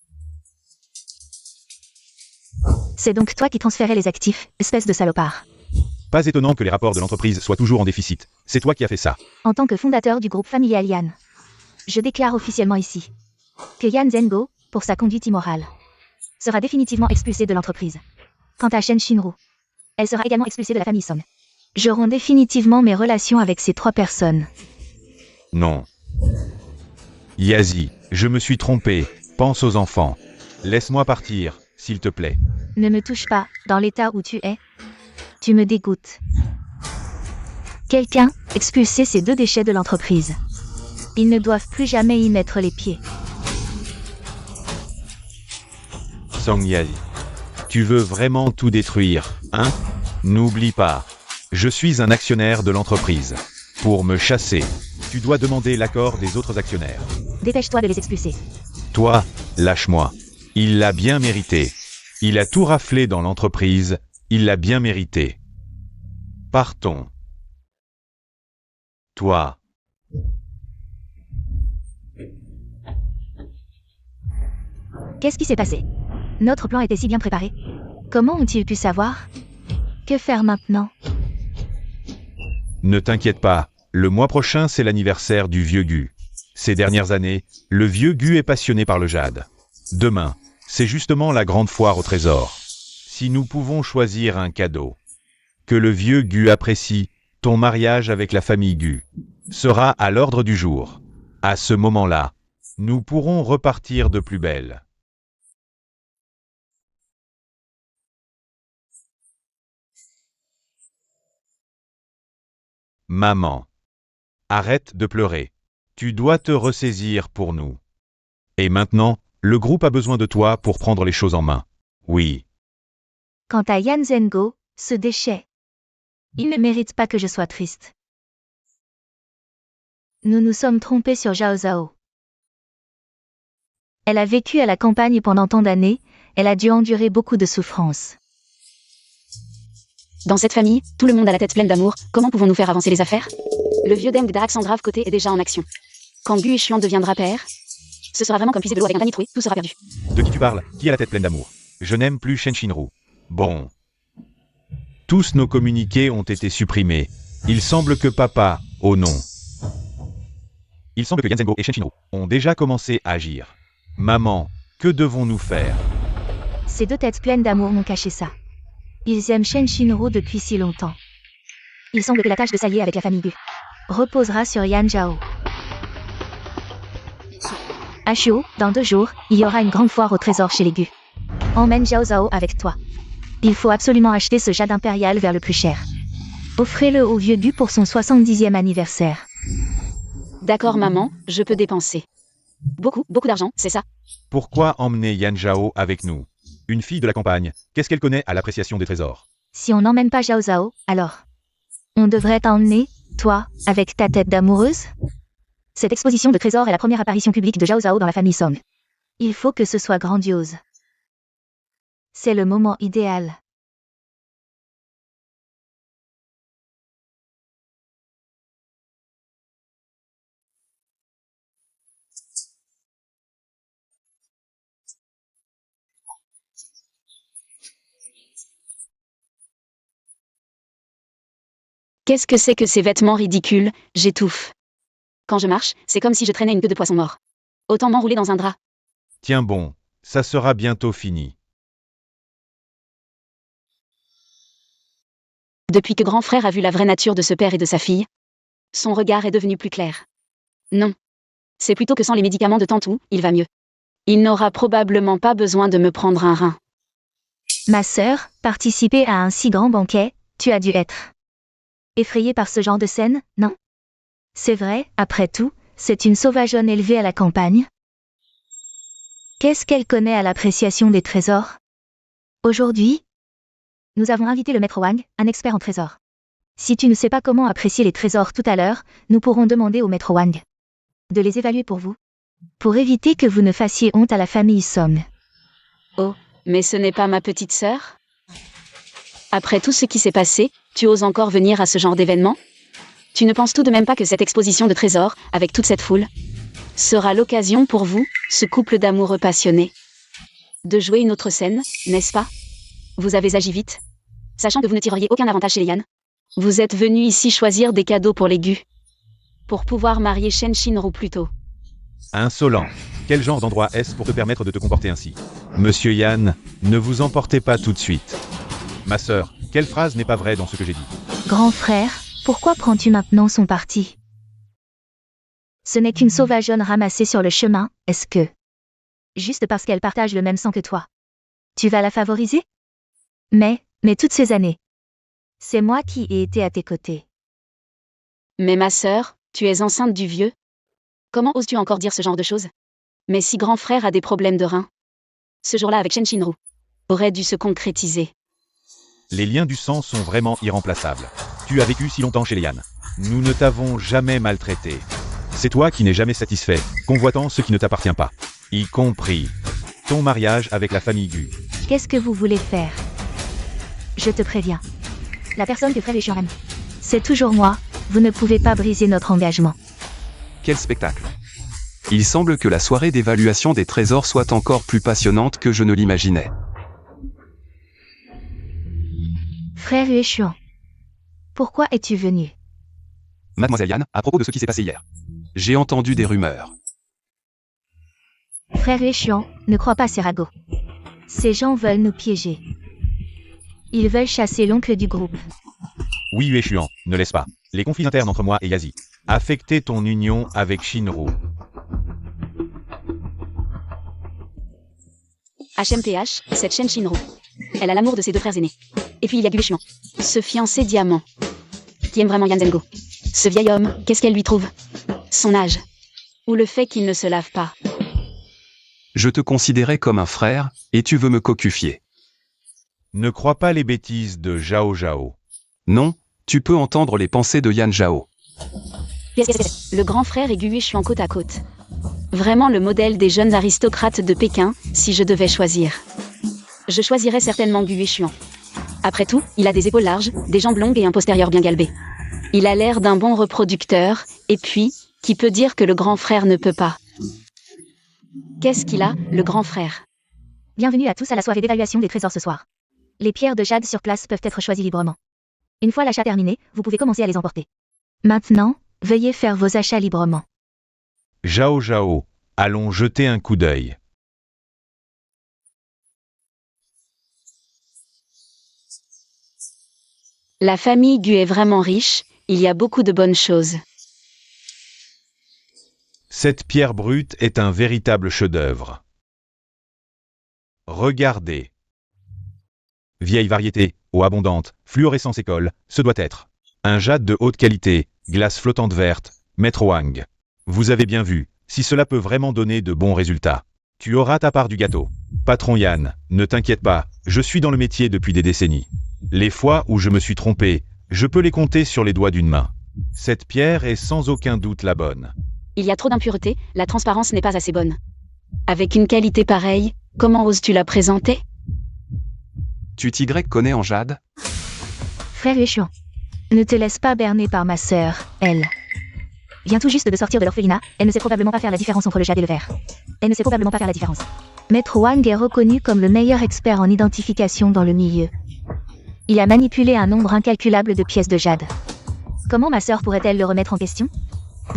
C'est donc toi qui transférais les actifs, espèce de salopard. Pas étonnant que les rapports de l'entreprise soient toujours en déficit. C'est toi qui as fait ça. En tant que fondateur du groupe familial Yan, je déclare officiellement ici que Yan Zhengo, pour sa conduite immorale, sera définitivement expulsé de l'entreprise. Quant à Shen Xinru, elle sera également expulsée de la famille Song. Je romps définitivement mes relations avec ces 3 personnes. Non. Yazi, je me suis trompé. Pense aux enfants. Laisse-moi partir, s'il te plaît. Ne me touche pas, dans l'état où tu es. Tu me dégoûtes. Quelqu'un, expulser ces 2 déchets de l'entreprise. Ils ne doivent plus jamais y mettre les pieds. Song Yazi. Tu veux vraiment tout détruire, hein? N'oublie pas. Je suis un actionnaire de l'entreprise. Pour me chasser, tu dois demander l'accord des autres actionnaires. Dépêche-toi de les expulser. Toi, lâche-moi. Il l'a bien mérité. Il a tout raflé dans l'entreprise. Il l'a bien mérité. Partons. Toi. Qu'est-ce qui s'est passé? Notre plan était si bien préparé. Comment ont-ils pu savoir? Que faire maintenant? Ne t'inquiète pas, le mois prochain c'est l'anniversaire du vieux Gu. Ces dernières années, le vieux Gu est passionné par le jade. Demain, c'est justement la grande foire au trésor. Si nous pouvons choisir un cadeau que le vieux Gu apprécie, ton mariage avec la famille Gu sera à l'ordre du jour. À ce moment-là, nous pourrons repartir de plus belle. Maman, arrête de pleurer. Tu dois te ressaisir pour nous. Et maintenant, le groupe a besoin de toi pour prendre les choses en main. Oui. Quant à Yan Zhengo, ce déchet, il ne mérite pas que je sois triste. Nous nous sommes trompés sur Zhao Zhao. Elle a vécu à la campagne pendant tant d'années, elle a dû endurer beaucoup de souffrances. Dans cette famille, tout le monde a la tête pleine d'amour, comment pouvons-nous faire avancer les affaires? Le vieux Deng d'Alexandra côté est déjà en action. Quand Gu Yixian deviendra père, ce sera vraiment comme puiser de l'eau avec un panier troué, tout sera perdu. De qui tu parles? Qui a la tête pleine d'amour? Je n'aime plus Shen Xinru. Bon. Tous nos communiqués ont été supprimés. Il semble que papa, oh non. Il semble que Yan Zhengo et Shen Xinru ont déjà commencé à agir. Maman, que devons-nous faire? Ces 2 têtes pleines d'amour m'ont caché ça. Ils aiment Shen Xinru depuis si longtemps. Il semble que la tâche de s'allier avec la famille Gu reposera sur Yan Zhao. À Shuo, dans 2 jours, il y aura une grande foire au trésor chez les Gu. Emmène Zhao Zhao avec toi. Il faut absolument acheter ce jade impérial vers le plus cher. Offrez-le au vieux Gu pour son 70e anniversaire. D'accord maman, je peux dépenser. Beaucoup d'argent, c'est ça? Pourquoi emmener Yan Zhao avec nous? Une fille de la campagne, qu'est-ce qu'elle connaît à l'appréciation des trésors? Si on n'emmène pas Zhao Zhao, alors on devrait t'emmener, toi, avec ta tête d'amoureuse? Cette exposition de trésors est la première apparition publique de Zhao Zhao dans la famille Song. Il faut que ce soit grandiose. C'est le moment idéal. Qu'est-ce que c'est que ces vêtements ridicules? J'étouffe. Quand je marche, c'est comme si je traînais une queue de poisson mort. Autant m'enrouler dans un drap. Tiens bon, ça sera bientôt fini. Depuis que grand frère a vu la vraie nature de ce père et de sa fille, son regard est devenu plus clair. Non. C'est plutôt que sans les médicaments de Tantou, il va mieux. Il n'aura probablement pas besoin de me prendre un rein. Ma sœur, participer à un si grand banquet, tu as dû être effrayée par ce genre de scène, non? C'est vrai, après tout, c'est une sauvageonne élevée à la campagne. Qu'est-ce qu'elle connaît à l'appréciation des trésors? Aujourd'hui, nous avons invité le maître Wang, un expert en trésors. Si tu ne sais pas comment apprécier les trésors tout à l'heure, nous pourrons demander au maître Wang de les évaluer pour vous, pour éviter que vous ne fassiez honte à la famille Song. Oh, mais ce n'est pas ma petite sœur? Après tout ce qui s'est passé, tu oses encore venir à ce genre d'événement? Tu ne penses tout de même pas que cette exposition de trésors, avec toute cette foule, sera l'occasion pour vous, ce couple d'amoureux passionnés, de jouer une autre scène, n'est-ce pas? Vous avez agi vite, sachant que vous ne tireriez aucun avantage chez les Yan. Vous êtes venu ici choisir des cadeaux pour les Gu, pour pouvoir marier Shen Shinru plus tôt. Insolent. Quel genre d'endroit est-ce pour te permettre de te comporter ainsi? Monsieur Yan, ne vous emportez pas tout de suite. Ma sœur, quelle phrase n'est pas vraie dans ce que j'ai dit? Grand frère, pourquoi prends-tu maintenant son parti? Ce n'est qu'une sauvageonne ramassée sur le chemin, est-ce que? Juste parce qu'elle partage le même sang que toi. Tu vas la favoriser? Mais toutes ces années, c'est moi qui ai été à tes côtés. Mais ma sœur, tu es enceinte du vieux? Comment oses-tu encore dire ce genre de choses? Mais si grand frère a des problèmes de reins, ce jour-là avec Shen Shinru aurait dû se concrétiser. Les liens du sang sont vraiment irremplaçables. Tu as vécu si longtemps chez les Yan. Nous ne t'avons jamais maltraité. C'est toi qui n'es jamais satisfait, convoitant ce qui ne t'appartient pas. Y compris ton mariage avec la famille Gu. Qu'est-ce que vous voulez faire? Je te préviens. La personne que frère Eshuan aime, c'est toujours moi, vous ne pouvez pas briser notre engagement. Quel spectacle! Il semble que la soirée d'évaluation des trésors soit encore plus passionnante que je ne l'imaginais. Frère Eshuan, pourquoi es-tu venu? Mademoiselle Yan, à propos de ce qui s'est passé hier. J'ai entendu des rumeurs. Frère Eshuan, ne crois pas ces ragots. Ces gens veulent nous piéger. Ils veulent chasser l'oncle du groupe. Oui, Yueshuan, ne laisse pas les conflits internes entre moi et Yazi affecter ton union avec Shinru. HMPH, cette Shen Shinru. Elle a l'amour de ses 2 frères aînés. Et puis il y a Gu Yueshuan, ce fiancé diamant, qui aime vraiment Yan Zhengo. Ce vieil homme, qu'est-ce qu'elle lui trouve? Son âge. Ou le fait qu'il ne se lave pas. Je te considérais comme un frère, et tu veux me cocufier. Ne crois pas les bêtises de Zhao Zhao. Non, tu peux entendre les pensées de Yan Zhao. Le grand frère et Gu Yueshuan côte à côte. Vraiment le modèle des jeunes aristocrates de Pékin, si je devais choisir. Je choisirais certainement Gu Yueshuan. Après tout, il a des épaules larges, des jambes longues et un postérieur bien galbé. Il a l'air d'un bon reproducteur, et puis, qui peut dire que le grand frère ne peut pas? Qu'est-ce qu'il a, le grand frère? Bienvenue à tous à la soirée d'évaluation des trésors ce soir. Les pierres de jade sur place peuvent être choisies librement. Une fois l'achat terminé, vous pouvez commencer à les emporter. Maintenant, veuillez faire vos achats librement. Zhao Zhao, allons jeter un coup d'œil. La famille Gu est vraiment riche, il y a beaucoup de bonnes choses. Cette pierre brute est un véritable chef-d'œuvre. Regardez. Vieille variété, eau abondante, fluorescence école, ce doit être. Un jade de haute qualité, glace flottante verte, Maître Wang. Vous avez bien vu, si cela peut vraiment donner de bons résultats. Tu auras ta part du gâteau. Patron Yan, ne t'inquiète pas, je suis dans le métier depuis des décennies. Les fois où je me suis trompé, je peux les compter sur les doigts d'une main. Cette pierre est sans aucun doute la bonne. Il y a trop d'impuretés, la transparence n'est pas assez bonne. Avec une qualité pareille, comment oses-tu la présenter? Tu t'y connais en jade? Frère Yueshuan, ne te laisse pas berner par ma sœur, elle. Vient tout juste de sortir de l'orphelinat, elle ne sait probablement pas faire la différence entre le jade et le verre. Elle ne sait probablement pas faire la différence. Maître Wang est reconnu comme le meilleur expert en identification dans le milieu. Il a manipulé un nombre incalculable de pièces de jade. Comment ma sœur pourrait-elle le remettre en question?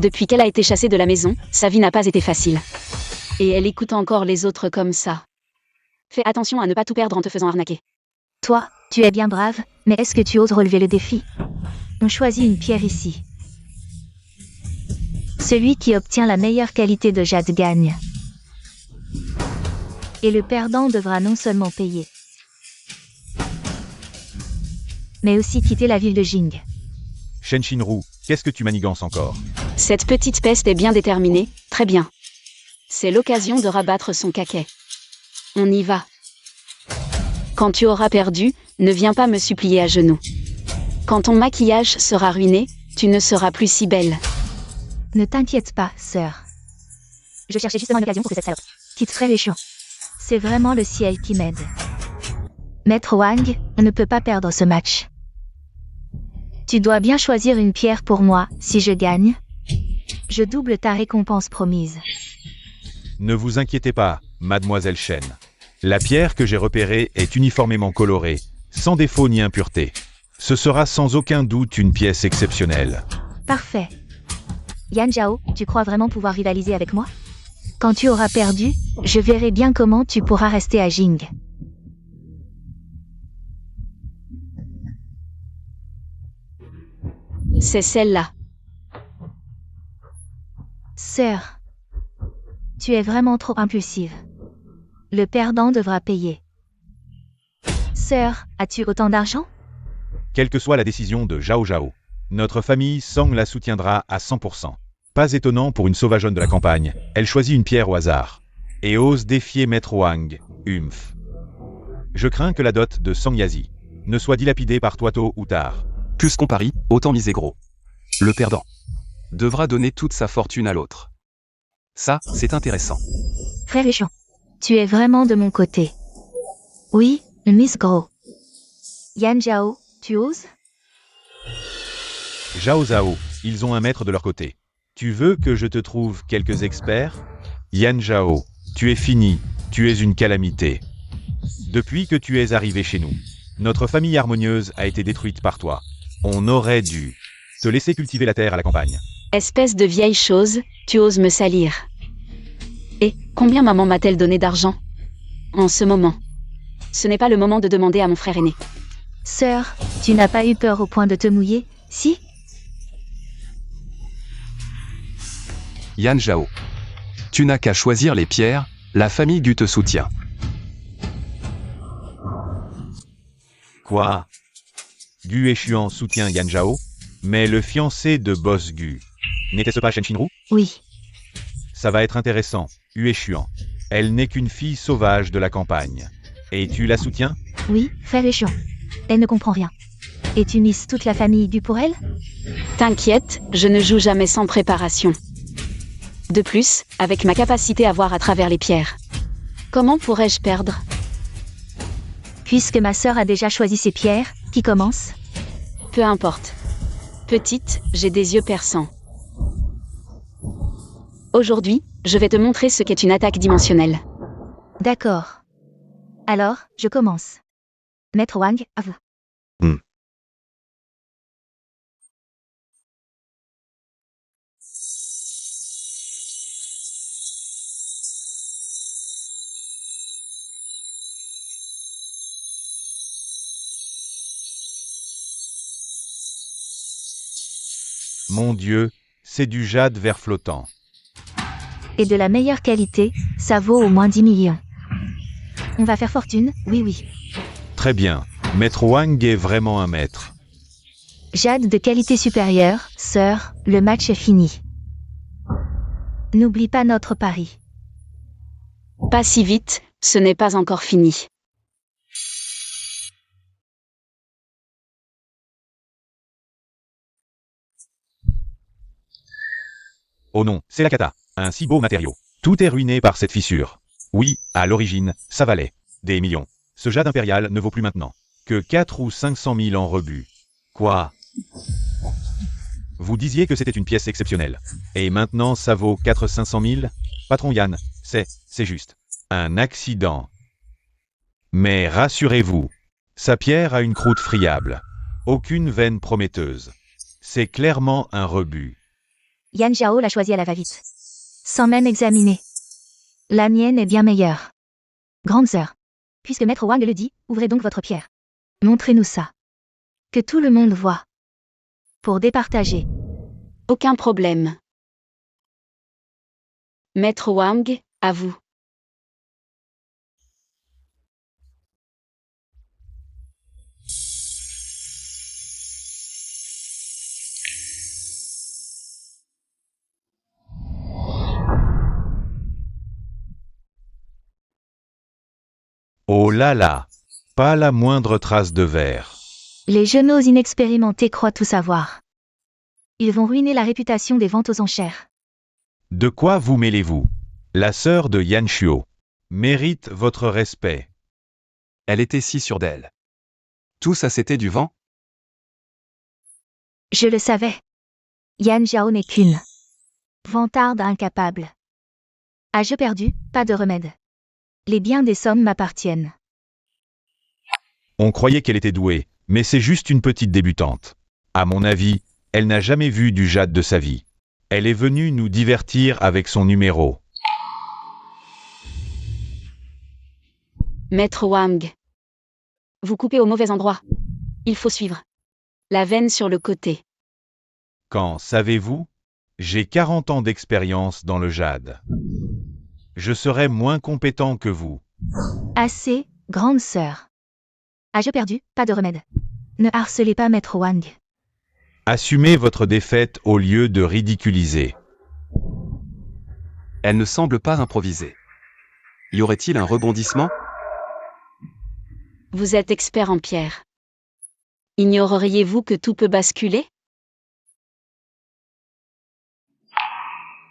Depuis qu'elle a été chassée de la maison, sa vie n'a pas été facile. Et elle écoute encore les autres comme ça. Fais attention à ne pas tout perdre en te faisant arnaquer. Toi, tu es bien brave, mais est-ce que tu oses relever le défi? On choisit une pierre ici. Celui qui obtient la meilleure qualité de jade gagne. Et le perdant devra non seulement payer, mais aussi quitter la ville de Jing. Shen Shinru, qu'est-ce que tu manigances encore? Cette petite peste est bien déterminée, très bien. C'est l'occasion de rabattre son caquet. On y va. Quand tu auras perdu, ne viens pas me supplier à genoux. Quand ton maquillage sera ruiné, tu ne seras plus si belle. Ne t'inquiète pas, sœur. Je cherchais justement une occasion pour que cette salope quitte Frère Yueshuan. C'est vraiment le ciel qui m'aide. Maître Wang, on ne peut pas perdre ce match. Tu dois bien choisir une pierre pour moi, si je gagne. Je double ta récompense promise. Ne vous inquiétez pas, mademoiselle Shen. La pierre que j'ai repérée est uniformément colorée, sans défaut ni impureté. Ce sera sans aucun doute une pièce exceptionnelle. Parfait. Yan Zhao, tu crois vraiment pouvoir rivaliser avec moi? Quand tu auras perdu, je verrai bien comment tu pourras rester à Jing. C'est celle-là. Sœur, tu es vraiment trop impulsive. Le perdant devra payer. Sœur, as-tu autant d'argent? Quelle que soit la décision de Zhao Zhao, notre famille Song la soutiendra à 100%. Pas étonnant pour une sauvageonne de la campagne, elle choisit une pierre au hasard. Et ose défier Maître Wang, Humph. Je crains que la dot de Song Yazi ne soit dilapidée par toi tôt ou tard. Puisqu'on parie, autant miser gros. Le perdant devra donner toute sa fortune à l'autre. Ça, c'est intéressant. Frère Yueshuan, tu es vraiment de mon côté. Oui, Miss Gros. Yan Zhao, tu oses? Zhao Zhao, ils ont un maître de leur côté. Tu veux que je te trouve quelques experts? Yan Zhao, tu es fini, tu es une calamité. Depuis que tu es arrivé chez nous, notre famille harmonieuse a été détruite par toi. On aurait dû te laisser cultiver la terre à la campagne. Espèce de vieille chose, tu oses me salir. Et combien maman m'a-t-elle donné d'argent? En ce moment. Ce n'est pas le moment de demander à mon frère aîné. Sœur, tu n'as pas eu peur au point de te mouiller, si? Yan Zhao. Tu n'as qu'à choisir les pierres, la famille Gu te soutient. Quoi? Gu Yueshuan soutient Yan Zhao, mais le fiancé de Boss Gu. N'était-ce pas Shen Shinru? Oui. Ça va être intéressant, Yueshuan. Elle n'est qu'une fille sauvage de la campagne. Et tu la soutiens? Oui, frère Yueshuan. Elle ne comprend rien. Et tu mises toute la famille Gu pour elle? T'inquiète, je ne joue jamais sans préparation. De plus, avec ma capacité à voir à travers les pierres. Comment pourrais-je perdre? Puisque ma sœur a déjà choisi ses pierres, qui commence? Peu importe. Petite, j'ai des yeux perçants. Aujourd'hui, je vais te montrer ce qu'est une attaque dimensionnelle. D'accord. Alors, je commence. Maître Wang, à vous. Mon Dieu, c'est du jade vert flottant. Et de la meilleure qualité, ça vaut au moins 10 millions. On va faire fortune, oui oui. Très bien. Maître Wang est vraiment un maître. Jade de qualité supérieure, sœur, le match est fini. N'oublie pas notre pari. Pas si vite, ce n'est pas encore fini. Oh non, c'est la cata. Un si beau matériau. Tout est ruiné par cette fissure. Oui, à l'origine, ça valait des millions. Ce jade impérial ne vaut plus maintenant que 4 ou 500 000 en rebut. Quoi? Vous disiez que c'était une pièce exceptionnelle. Et maintenant, ça vaut 400-500 000? Patron Yann, c'est juste un accident. Mais rassurez-vous, sa pierre a une croûte friable. Aucune veine prometteuse. C'est clairement un rebut. Yan Zhao l'a choisi à la va-vite. Sans même examiner. La mienne est bien meilleure. Grande sœur. Puisque Maître Wang le dit, ouvrez donc votre pierre. Montrez-nous ça. Que tout le monde voit. Pour départager. Aucun problème. Maître Wang, à vous. Oh là là, pas la moindre trace de verre. Les genoux inexpérimentés croient tout savoir. Ils vont ruiner la réputation des ventes aux enchères. De quoi vous mêlez-vous? La sœur de Yan Shuo mérite votre respect. Elle était si sûre d'elle. Tout ça c'était du vent? Je le savais. Yan Zhao n'est qu'une vantarde incapable. À jeu perdu, pas de remède. Les biens des sommes m'appartiennent. On croyait qu'elle était douée, mais c'est juste une petite débutante. À mon avis, elle n'a jamais vu du jade de sa vie. Elle est venue nous divertir avec son numéro. Maître Wang. Vous coupez au mauvais endroit. Il faut suivre. La veine sur le côté. Quand, savez-vous? J'ai 40 ans d'expérience dans le jade. Je serai moins compétent que vous. Assez, grande sœur. À jeu perdu, pas de remède. Ne harcelez pas Maître Wang. Assumez votre défaite au lieu de ridiculiser. Elle ne semble pas improviser. Y aurait-il un rebondissement? Vous êtes expert en pierre. Ignoreriez-vous que tout peut basculer?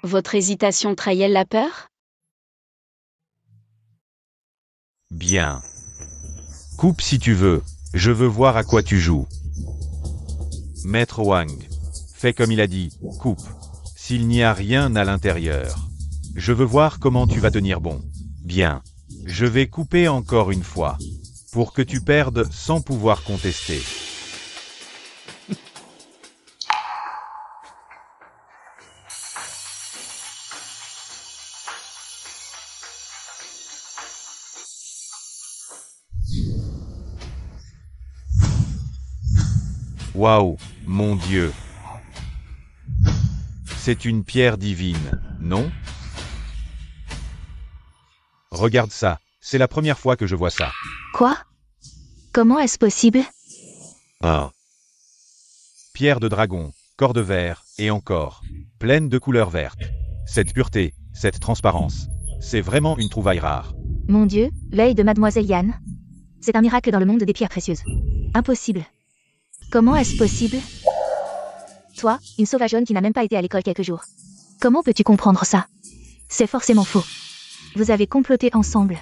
Votre hésitation trahit-elle la peur? Bien. Coupe si tu veux, je veux voir à quoi tu joues. Maître Wang, fais comme il a dit, coupe. S'il n'y a rien à l'intérieur. Je veux voir comment tu vas tenir bon. Bien. Je vais couper encore une fois. Pour que tu perdes sans pouvoir contester. Waouh, mon Dieu. C'est une pierre divine, non? Regarde ça, c'est la première fois que je vois ça. Quoi? Comment est-ce possible? Ah. Pierre de dragon, corps de verre, et encore. Pleine de couleurs vertes. Cette pureté, cette transparence. C'est vraiment une trouvaille rare. Mon Dieu, l'œil de Mademoiselle Yan. C'est un miracle dans le monde des pierres précieuses. Impossible. Comment est-ce possible? Toi, une sauvageonne qui n'a même pas été à l'école quelques jours. Comment peux-tu comprendre ça? C'est forcément faux. Vous avez comploté ensemble.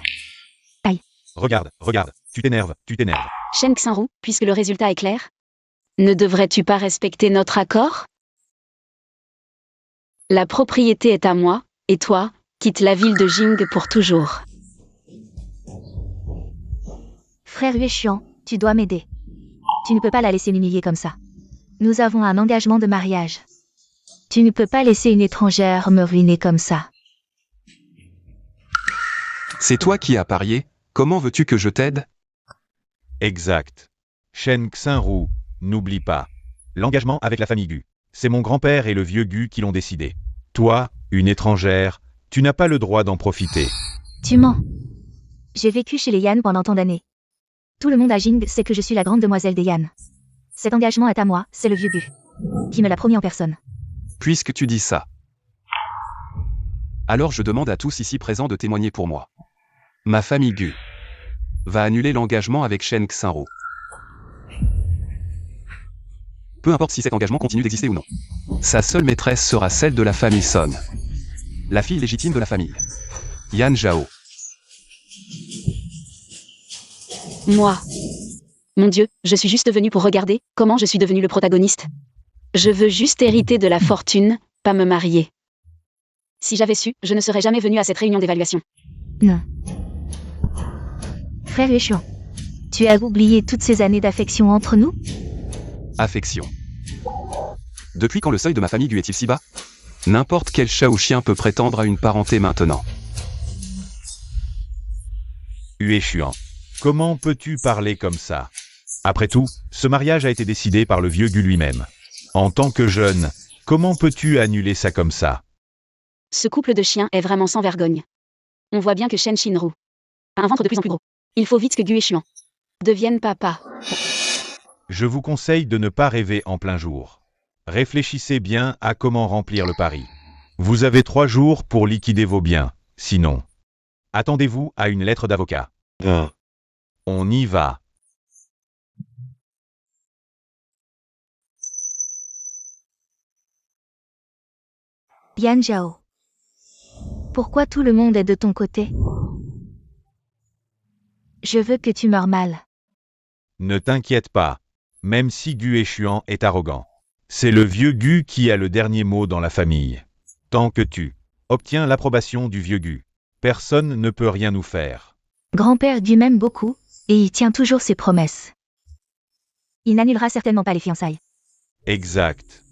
Regarde, tu t'énerves. Shen Xinru, puisque le résultat est clair? Ne devrais-tu pas respecter notre accord? La propriété est à moi, et toi, quitte la ville de Jing pour toujours. Frère Yuexian, tu dois m'aider. Tu ne peux pas la laisser m'humilier comme ça. Nous avons un engagement de mariage. Tu ne peux pas laisser une étrangère me ruiner comme ça. C'est toi qui as parié, comment veux-tu que je t'aide? Exact. Shen Xinru, n'oublie pas. L'engagement avec la famille Gu. C'est mon grand-père et le vieux Gu qui l'ont décidé. Toi, une étrangère, Tu n'as pas le droit d'en profiter. Tu mens. J'ai vécu chez les Yan pendant tant d'années. Tout le monde à Jing sait que je suis la grande demoiselle des Yan. Cet engagement est à moi, c'est le vieux Gu qui me l'a promis en personne. Puisque tu dis ça. Alors je demande à tous ici présents de témoigner pour moi. Ma famille Gu va annuler l'engagement avec Shen Xinru. Peu importe si cet engagement continue d'exister ou non. Sa seule maîtresse sera celle de la famille Son. La fille légitime de la famille. Yan Zhao. Moi. Mon Dieu, je suis juste venue pour regarder comment je suis devenue le protagoniste. Je veux juste hériter de la fortune, pas me marier. Si j'avais su, je ne serais jamais venue à cette réunion d'évaluation. Non. Frère Yueshuan, tu as oublié toutes ces années d'affection entre nous? Affection. Depuis quand le seuil de ma famille Gu est-il si bas? N'importe quel chat ou chien peut prétendre à une parenté maintenant. Yueshuan, comment peux-tu parler comme ça? Après tout, ce mariage a été décidé par le vieux Gu lui-même. En tant que jeune, comment peux-tu annuler ça comme ça? Ce couple de chiens est vraiment sans vergogne. On voit bien que Shen Xinru a un ventre de plus en plus gros. Il faut vite que Gu Yueshuan devienne papa. Je vous conseille de ne pas rêver en plein jour. Réfléchissez bien à comment remplir le pari. Vous avez 3 jours pour liquider vos biens, sinon, attendez-vous à une lettre d'avocat. On y va. Yan Zhao. Pourquoi tout le monde est de ton côté? Je veux que tu meures mal. Ne t'inquiète pas, même si Gu Yueshuan est arrogant. C'est le vieux Gu qui a le dernier mot dans la famille. Tant que tu obtiens l'approbation du vieux Gu, personne ne peut rien nous faire. Grand-père Gu m'aime beaucoup, et il tient toujours ses promesses. Il n'annulera certainement pas les fiançailles. Exact.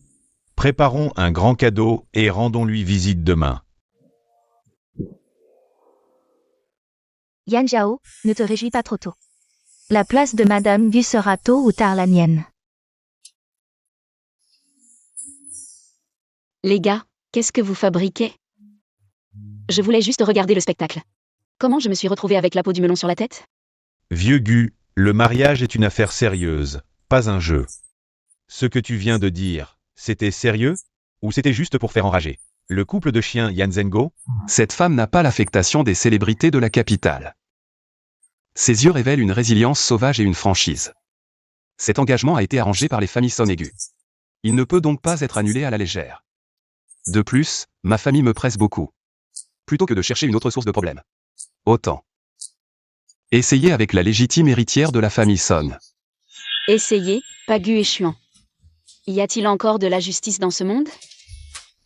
Préparons un grand cadeau et rendons-lui visite demain. Yan Zhao, ne te réjouis pas trop tôt. La place de Madame Gu sera tôt ou tard la mienne. Les gars, qu'est-ce que vous fabriquez? Je voulais juste regarder le spectacle. Comment je me suis retrouvée avec la peau du melon sur la tête? Vieux Gu, le mariage est une affaire sérieuse, pas un jeu. Ce que tu viens de dire, c'était sérieux? Ou c'était juste pour faire enrager le couple de chiens Yan Zhengo? Cette femme n'a pas l'affectation des célébrités de la capitale. Ses yeux révèlent une résilience sauvage et une franchise. Cet engagement a été arrangé par les familles Son et Gu. Il ne peut donc pas être annulé à la légère. De plus, ma famille me presse beaucoup. Plutôt que de chercher une autre source de problème. Autant essayer avec la légitime héritière de la famille Son. Essayez, pas Gu Yueshuan. Y a-t-il encore de la justice dans ce monde?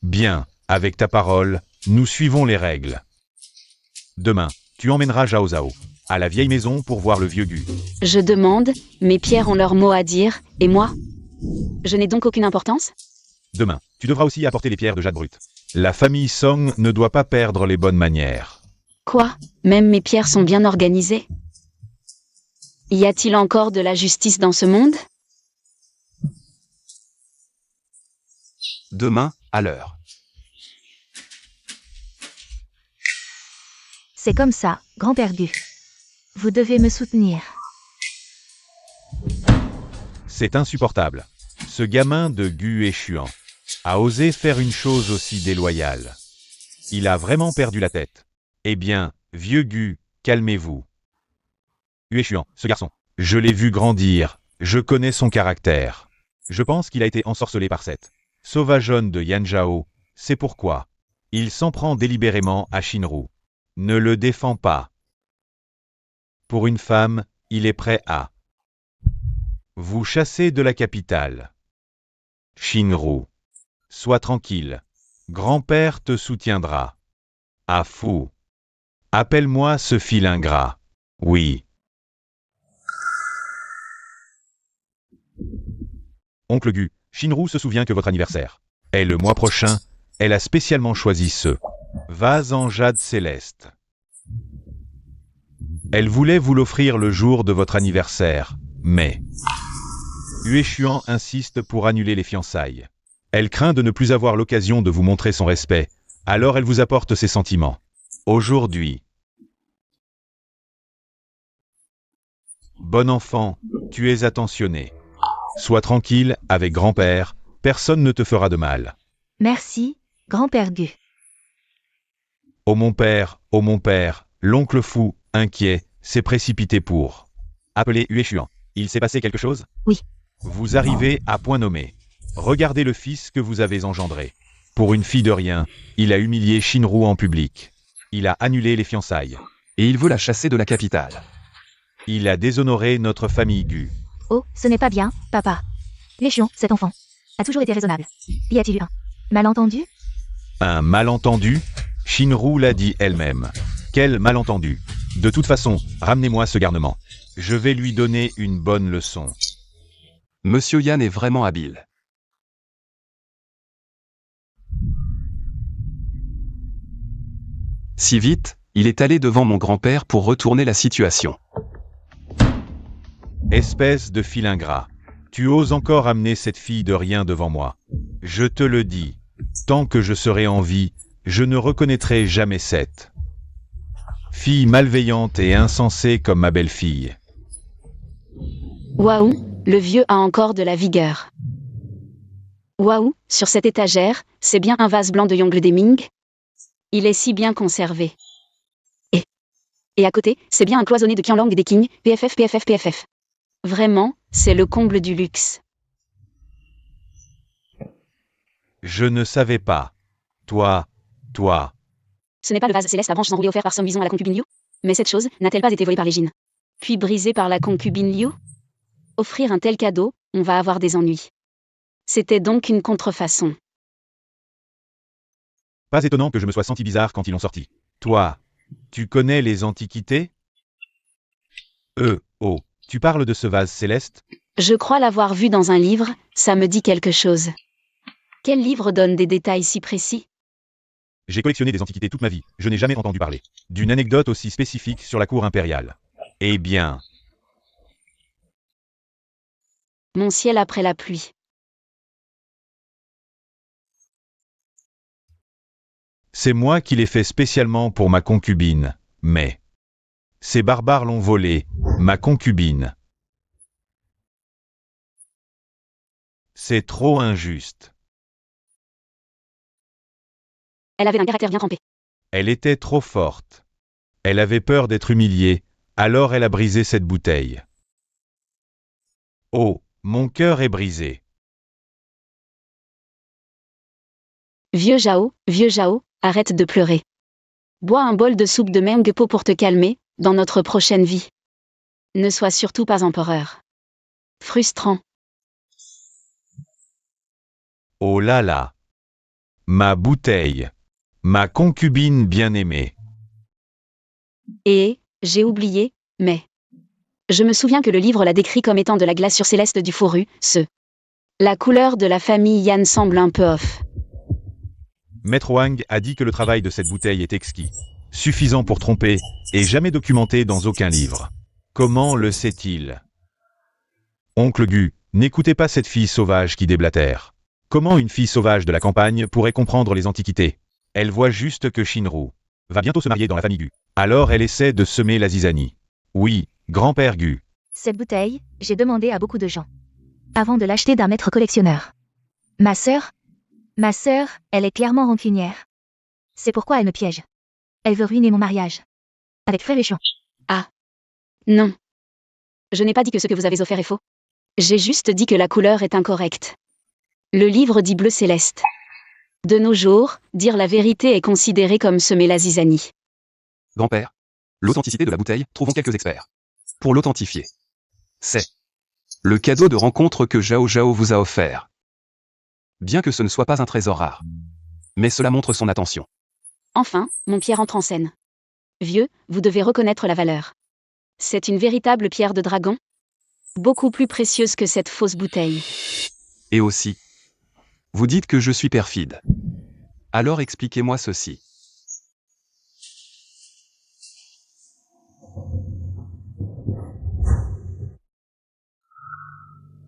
Bien, avec ta parole, nous suivons les règles. Demain, tu emmèneras Zhao Zhao à la vieille maison pour voir le vieux Gu. Je demande, mes pierres ont leur mot à dire, et moi? Je n'ai donc aucune importance? Demain, tu devras aussi apporter les pierres de jade brut. La famille Song ne doit pas perdre les bonnes manières. Quoi? Même mes pierres sont bien organisées? Y a-t-il encore de la justice dans ce monde? Demain, à l'heure. C'est comme ça, grand-père Gu. Vous devez me soutenir. C'est insupportable. Ce gamin de Gu Yueshuan a osé faire une chose aussi déloyale. Il a vraiment perdu la tête. Eh bien, vieux Gu, calmez-vous. Yueshuan, ce garçon, je l'ai vu grandir, je connais son caractère. Je pense qu'il a été ensorcelé par cette sauvageonne de Yan Zhao, c'est pourquoi il s'en prend délibérément à Xinru. Ne le défends pas. Pour une femme, il est prêt à vous chasser de la capitale. Xinru, sois tranquille. Grand-père te soutiendra. Ah fou. Appelle-moi ce fil ingrat. Oui. Oncle Gu, Xinru se souvient que votre anniversaire est le mois prochain. Elle a spécialement choisi ce vase en jade céleste. Elle voulait vous l'offrir le jour de votre anniversaire, mais Yueshuan insiste pour annuler les fiançailles. Elle craint de ne plus avoir l'occasion de vous montrer son respect Alors elle vous apporte ses sentiments. Aujourd'hui. Bon enfant, tu es attentionné. Sois tranquille, avec grand-père, personne ne te fera de mal. Merci, grand-père Gu. Oh mon père, l'oncle fou, inquiet, s'est précipité pour appeler Huéchuan. Il s'est passé quelque chose? Oui. Vous arrivez à point nommé. Regardez le fils que vous avez engendré. Pour une fille de rien, il a humilié Shinru en public. Il a annulé les fiançailles. Et il veut la chasser de la capitale. Il a déshonoré notre famille Gu. Oh, ce n'est pas bien, papa. Léchion, cet enfant, a toujours été raisonnable. Y a-t-il eu un malentendu? Un malentendu? Shinru l'a dit elle-même. Quel malentendu? De toute façon, ramenez-moi ce garnement. Je vais lui donner une bonne leçon. Monsieur Yan est vraiment habile. Si vite, il est allé devant mon grand-père pour retourner la situation. Espèce de fil ingrat. Tu oses encore amener cette fille de rien devant moi. Je te le dis. Tant que je serai en vie, je ne reconnaîtrai jamais cette fille malveillante et insensée comme ma belle-fille. Waouh, le vieux a encore de la vigueur. Waouh, sur cette étagère, c'est bien un vase blanc de Yongle Deming? Il est si bien conservé. Et à côté, c'est bien un cloisonné de Qianlong des King, PFF. Vraiment, c'est le comble du luxe. Je ne savais pas. Toi. Ce n'est pas le vase céleste à branches enroulées offert par Som Wison à la concubine Liu? Mais cette chose n'a-t-elle pas été volée par les Jin? Puis brisée par la concubine Liu? Offrir un tel cadeau, on va avoir des ennuis. C'était donc une contrefaçon. Pas étonnant que je me sois senti bizarre quand ils l'ont sorti. Toi, tu connais les antiquités? Oh, tu parles de ce vase céleste? Je crois l'avoir vu dans un livre, ça me dit quelque chose. Quel livre donne des détails si précis? J'ai collectionné des antiquités toute ma vie, je n'ai jamais entendu parler d'une anecdote aussi spécifique sur la cour impériale. Eh bien, Mon ciel après la pluie. c'est moi qui l'ai fait spécialement pour ma concubine, mais ces barbares l'ont volé, ma concubine. C'est trop injuste. Elle avait un caractère bien trempé. Elle était trop forte. Elle avait peur d'être humiliée, alors elle a brisé cette bouteille. Oh, mon cœur est brisé. Vieux Jao, arrête de pleurer. Bois un bol de soupe de Mengpo pour te calmer, dans notre prochaine vie. Ne sois surtout pas empereur. Frustrant. Oh là là. Ma bouteille. Ma concubine bien-aimée. Et, j'ai oublié, mais... Je me souviens que le livre la décrit comme étant de la glaçure céleste du fourru, La couleur de la famille Yan semble un peu off. Maître Wang a dit que le travail de cette bouteille est exquis, suffisant pour tromper, et jamais documenté dans aucun livre. Comment le sait-il? Oncle Gu, n'écoutez pas cette fille sauvage qui déblatère. Comment une fille sauvage de la campagne pourrait comprendre les antiquités? Elle voit juste que Shinru va bientôt se marier dans la famille Gu. Alors elle essaie de semer la zizanie. Oui, grand-père Gu. Cette bouteille, j'ai demandé à beaucoup de gens. Avant de l'acheter d'un maître collectionneur. Ma sœur, elle est clairement rancunière. C'est pourquoi elle me piège. Elle veut ruiner mon mariage. Avec frère Léchion. Ah. Non. Je n'ai pas dit que ce que vous avez offert est faux. J'ai juste dit que la couleur est incorrecte. Le livre dit bleu céleste. De nos jours, dire la vérité est considéré comme semer la zizanie. Grand-père, l'authenticité de la bouteille, trouvons quelques experts. Pour l'authentifier. C'est le cadeau de rencontre que Zhao Zhao vous a offert. Bien que ce ne soit pas un trésor rare. Mais cela montre son attention. Enfin, mon pierre entre en scène. Vieux, vous devez reconnaître la valeur. C'est une véritable pierre de dragon. Beaucoup plus précieuse que cette fausse bouteille. Et aussi, vous dites que je suis perfide. Alors expliquez-moi ceci.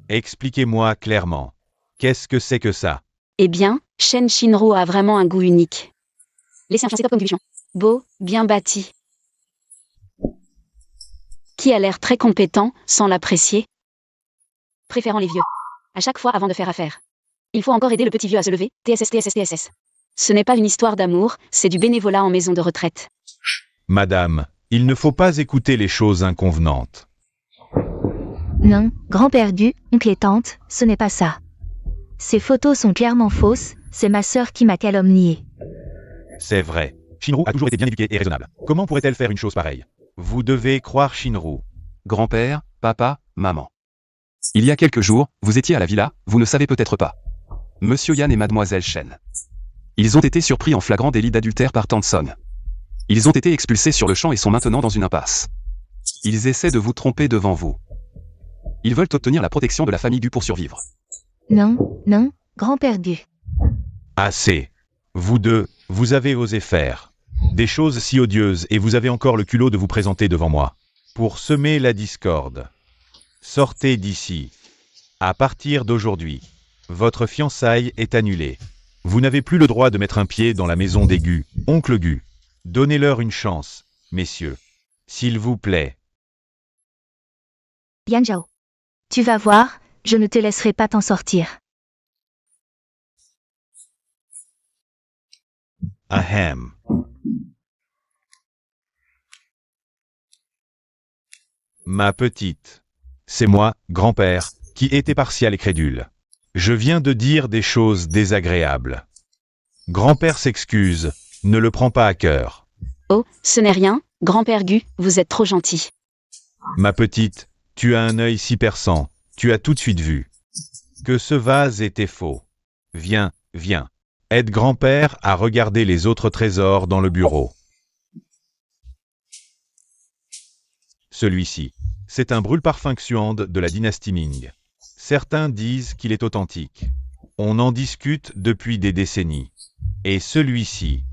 Expliquez-moi clairement. Qu'est-ce que c'est que ça? Eh bien, Shen Shinru a vraiment un goût unique. Laissez un fiancé top comme du bichon. Beau, bien bâti. Qui a l'air très compétent, sans l'apprécier. Préférant les vieux. À chaque fois avant de faire affaire. Il faut encore aider le petit vieux à se lever, TSS, TSS, TSS. Ce n'est pas une histoire d'amour, c'est du bénévolat en maison de retraite. Madame, il ne faut pas écouter les choses inconvenantes. Non, grand-père Gu, oncle et tante, ce n'est pas ça. Ces photos sont clairement fausses, c'est ma sœur qui m'a calomniée. C'est vrai. Shinru a toujours été bien éduquée et raisonnable. Comment pourrait-elle faire une chose pareille? Vous devez croire Shinru. Grand-père, papa, maman. Il y a quelques jours, vous étiez à la villa, vous ne savez peut-être pas. Monsieur Yan et mademoiselle Shen. Ils ont été surpris en flagrant délit d'adultère par Tante Son. Ils ont été expulsés sur le champ et sont maintenant dans une impasse. Ils essaient de vous tromper devant vous. Ils veulent obtenir la protection de la famille Gu pour survivre. Non, non, grand-père Gu. Assez. Vous deux, vous avez osé faire des choses si odieuses et vous avez encore le culot de vous présenter devant moi pour semer la discorde. Sortez d'ici. À partir d'aujourd'hui, votre fiançaille est annulée. Vous n'avez plus le droit de mettre un pied dans la maison des Gu, oncle Gu. Donnez-leur une chance, messieurs. S'il vous plaît. Yan Zhao. Tu vas voir, je ne te laisserai pas t'en sortir. Ahem. Ma petite. C'est moi, grand-père, qui était partial et crédule. Je viens de dire des choses désagréables. Grand-père s'excuse, ne le prends pas à cœur. Oh, ce n'est rien, grand-père Gu, vous êtes trop gentil. Ma petite, tu as un œil si perçant, tu as tout de suite vu que ce vase était faux. Viens, viens. Aide grand-père à regarder les autres trésors dans le bureau. Celui-ci, c'est un brûle-parfum Xuande de la dynastie Ming. Certains disent qu'il est authentique. On en discute depuis des décennies. Et celui-ci,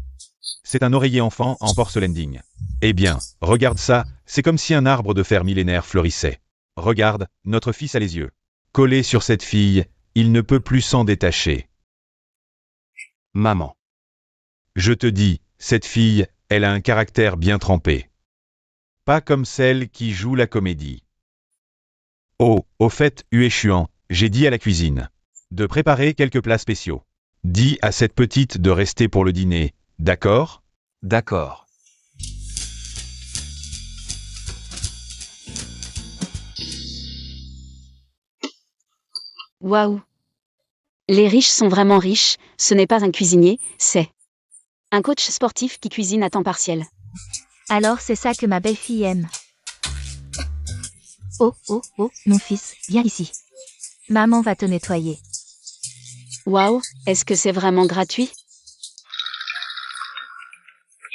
c'est un oreiller enfant en porcelaine digne. Eh bien, regarde ça, c'est comme si un arbre de fer millénaire fleurissait. Regarde, notre fils a les yeux collés sur cette fille, il ne peut plus s'en détacher. Maman. Je te dis, cette fille, elle a un caractère bien trempé. Pas comme celle qui joue la comédie. Oh, au fait, Huéchuan, j'ai dit à la cuisine de préparer quelques plats spéciaux. Dis à cette petite de rester pour le dîner, d'accord? D'accord. Waouh. Les riches sont vraiment riches, ce n'est pas un cuisinier, c'est un coach sportif qui cuisine à temps partiel. Alors c'est ça que ma belle-fille aime. Oh, oh, oh, mon fils, viens ici. Maman va te nettoyer. Waouh, est-ce que c'est vraiment gratuit?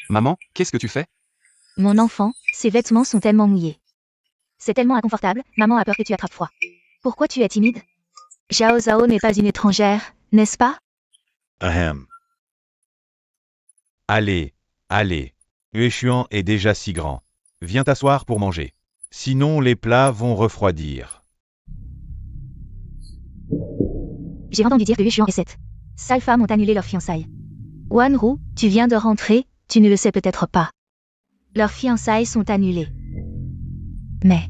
Maman, qu'est-ce que tu fais? Mon enfant, ses vêtements sont tellement mouillés. C'est tellement inconfortable, maman a peur que tu attrapes froid. Pourquoi tu es timide? Zhao Zhao n'est pas une étrangère, n'est-ce pas? Ahem. Allez, allez. Huéchuan est déjà si grand. Viens t'asseoir pour manger. Sinon les plats vont refroidir. J'ai entendu dire que Yuxian et cette sale femme ont annulé leur fiançailles. Wanru, tu viens de rentrer, tu ne le sais peut-être pas. Leurs fiançailles sont annulées. Mais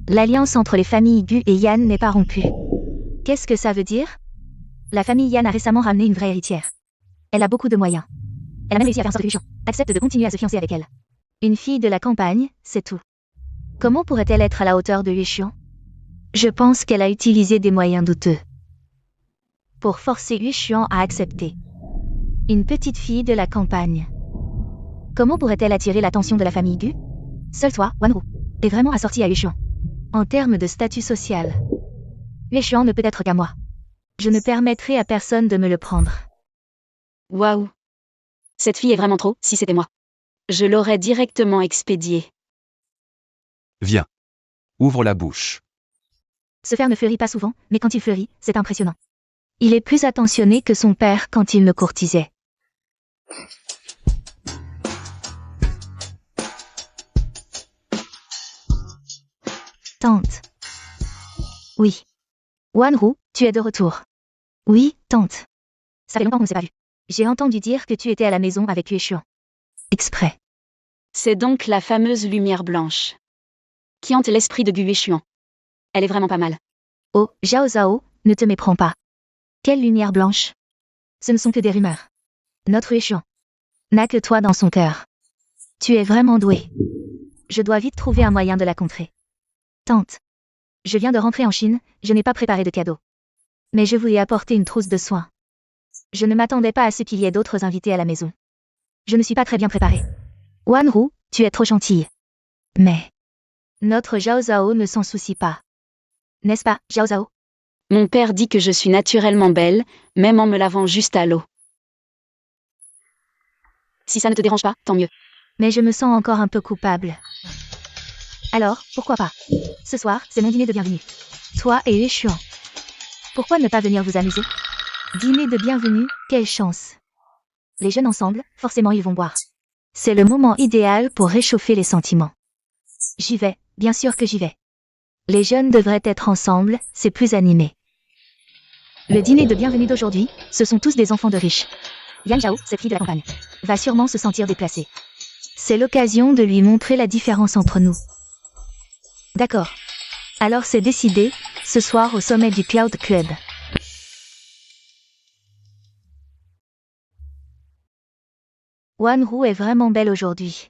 l'alliance entre les familles Gu et Yan n'est pas rompue. Qu'est-ce que ça veut dire? La famille Yan a récemment ramené une vraie héritière. Elle a beaucoup de moyens. Elle a même réussi à faire en sorte que Yuxian accepte de continuer à se fiancer avec elle. Une fille de la campagne, c'est tout. Comment pourrait-elle être à la hauteur de Yuxian? Je pense qu'elle a utilisé des moyens douteux pour forcer Yuxian à accepter. Une petite fille de la campagne. Comment pourrait-elle attirer l'attention de la famille Gu? Seul toi, Wanru, est vraiment assorti à Yuxian. En termes de statut social, Yuxian ne peut être qu'à moi. Je ne permettrai à personne de me le prendre. Waouh. Cette fille est vraiment trop, si c'était moi. Je l'aurais directement expédiée. Viens. Ouvre la bouche. Ce fer ne fleurit pas souvent, mais quand il fleurit, c'est impressionnant. Il est plus attentionné que son père quand il me courtisait. Tante. Oui. Wanru, tu es de retour. Oui, tante. Ça fait longtemps qu'on ne s'est pas vu. J'ai entendu dire que tu étais à la maison avec Yuxian. exprès. C'est donc la fameuse lumière blanche qui hante l'esprit de Gu Chuan. Elle est vraiment pas mal. Oh, Zhao Zhao, ne te méprends pas. Quelle lumière blanche. Ce ne sont que des rumeurs. Notre Chuan n'a que toi dans son cœur. Tu es vraiment doué. Je dois vite trouver un moyen de la contrer. Tante. Je viens de rentrer en Chine, je n'ai pas préparé de cadeau. Mais je vous ai apporté une trousse de soins. Je ne m'attendais pas à ce qu'il y ait d'autres invités à la maison. Je ne suis pas très bien préparée. Wanru, tu es trop gentille. Mais notre Zhao Zhao ne s'en soucie pas. N'est-ce pas, Zhao Zhao? Mon père dit que je suis naturellement belle, même en me lavant juste à l'eau. Si ça ne te dérange pas, tant mieux. Mais je me sens encore un peu coupable. Alors, pourquoi pas? Ce soir, c'est mon dîner de bienvenue. Toi et Chuan. Pourquoi ne pas venir vous amuser? Dîner de bienvenue, quelle chance. Les jeunes ensemble, forcément ils vont boire. C'est le moment idéal pour réchauffer les sentiments. J'y vais, bien sûr que j'y vais. Les jeunes devraient être ensemble, c'est plus animé. Le dîner de bienvenue d'aujourd'hui, ce sont tous des enfants de riches. Yan Zhao, cette fille de la campagne, va sûrement se sentir déplacée. C'est l'occasion de lui montrer la différence entre nous. D'accord. Alors c'est décidé, ce soir au sommet du Cloud Club. Wanru est vraiment belle aujourd'hui.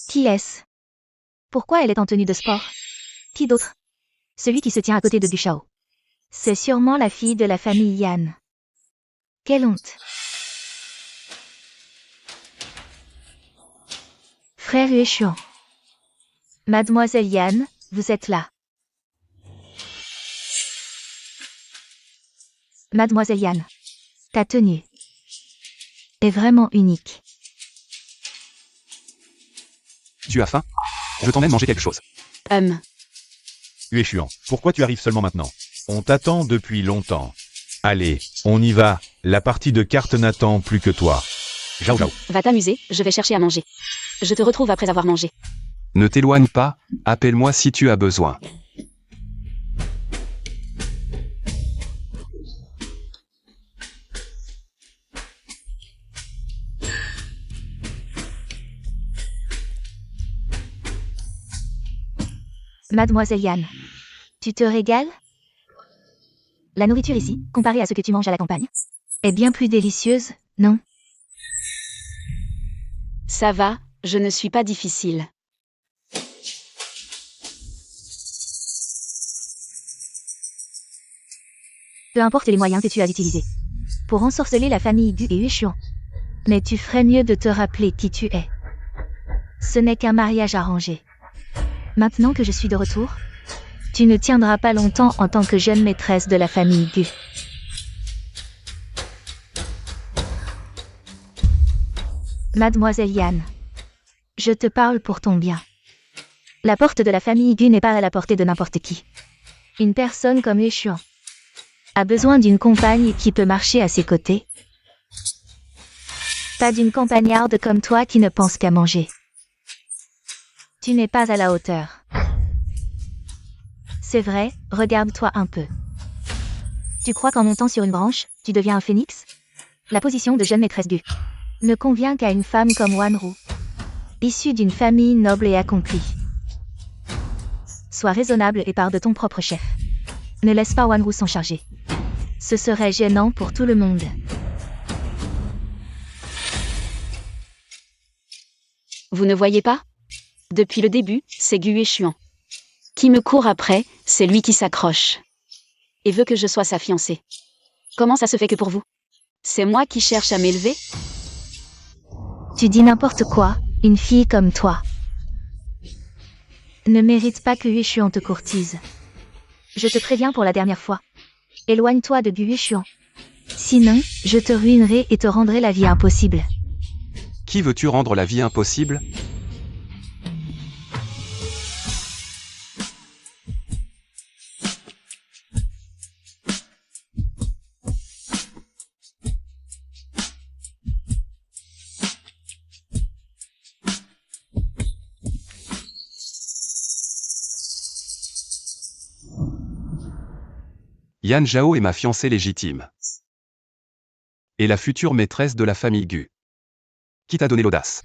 Qui est-ce? Pourquoi elle est en tenue de sport? Qui d'autre? Celui qui se tient à côté de Dushao. C'est sûrement la fille de la famille Yan. Quelle honte. Frère Yueshuan. Mademoiselle Yan, vous êtes là. Mademoiselle Yan. Ta tenue est vraiment unique. Tu as faim? Je t'emmène manger quelque chose. Yueshuan, pourquoi tu arrives seulement maintenant? On t'attend depuis longtemps. Allez, on y va, la partie de cartes n'attend plus que toi. Zhao Zhao. Va t'amuser, je vais chercher à manger. Je te retrouve après avoir mangé. Ne t'éloigne pas, appelle-moi si tu as besoin. Mademoiselle Yan. Tu te régales? La nourriture ici, comparée à ce que tu manges à la campagne, est bien plus délicieuse, non? Ça va, je ne suis pas difficile. Peu importe les moyens que tu as utilisés pour ensorceler la famille Gu et Yueshuan. Mais tu ferais mieux de te rappeler qui tu es. Ce n'est qu'un mariage arrangé. Maintenant que je suis de retour, tu ne tiendras pas longtemps en tant que jeune maîtresse de la famille Gu. Mademoiselle Yan, je te parle pour ton bien. La porte de la famille Gu n'est pas à la portée de n'importe qui. Une personne comme Yueshuan a besoin d'une compagne qui peut marcher à ses côtés. Pas d'une campagnarde comme toi qui ne pense qu'à manger. Tu n'es pas à la hauteur. C'est vrai, regarde-toi un peu. Tu crois qu'en montant sur une branche, tu deviens un phénix? La position de jeune maîtresse Gu ne convient qu'à une femme comme Wanru, issue d'une famille noble et accomplie. Sois raisonnable et pars de ton propre chef. Ne laisse pas Wanru s'en charger. Ce serait gênant pour tout le monde. Vous ne voyez pas? Depuis le début, c'est Gu Yueshuan. Qui me court après, c'est lui qui s'accroche. Et veut que je sois sa fiancée. Comment ça se fait que pour vous? C'est moi qui cherche à m'élever? Tu dis n'importe quoi, une fille comme toi ne mérite pas que Yueshuan te courtise. Je te préviens pour la dernière fois. Éloigne-toi de Gu Yueshuan. Sinon, je te ruinerai et te rendrai la vie impossible. Qui veux-tu rendre la vie impossible? Yan Zhao est ma fiancée légitime. Et la future maîtresse de la famille Gu. Qui t'a donné l'audace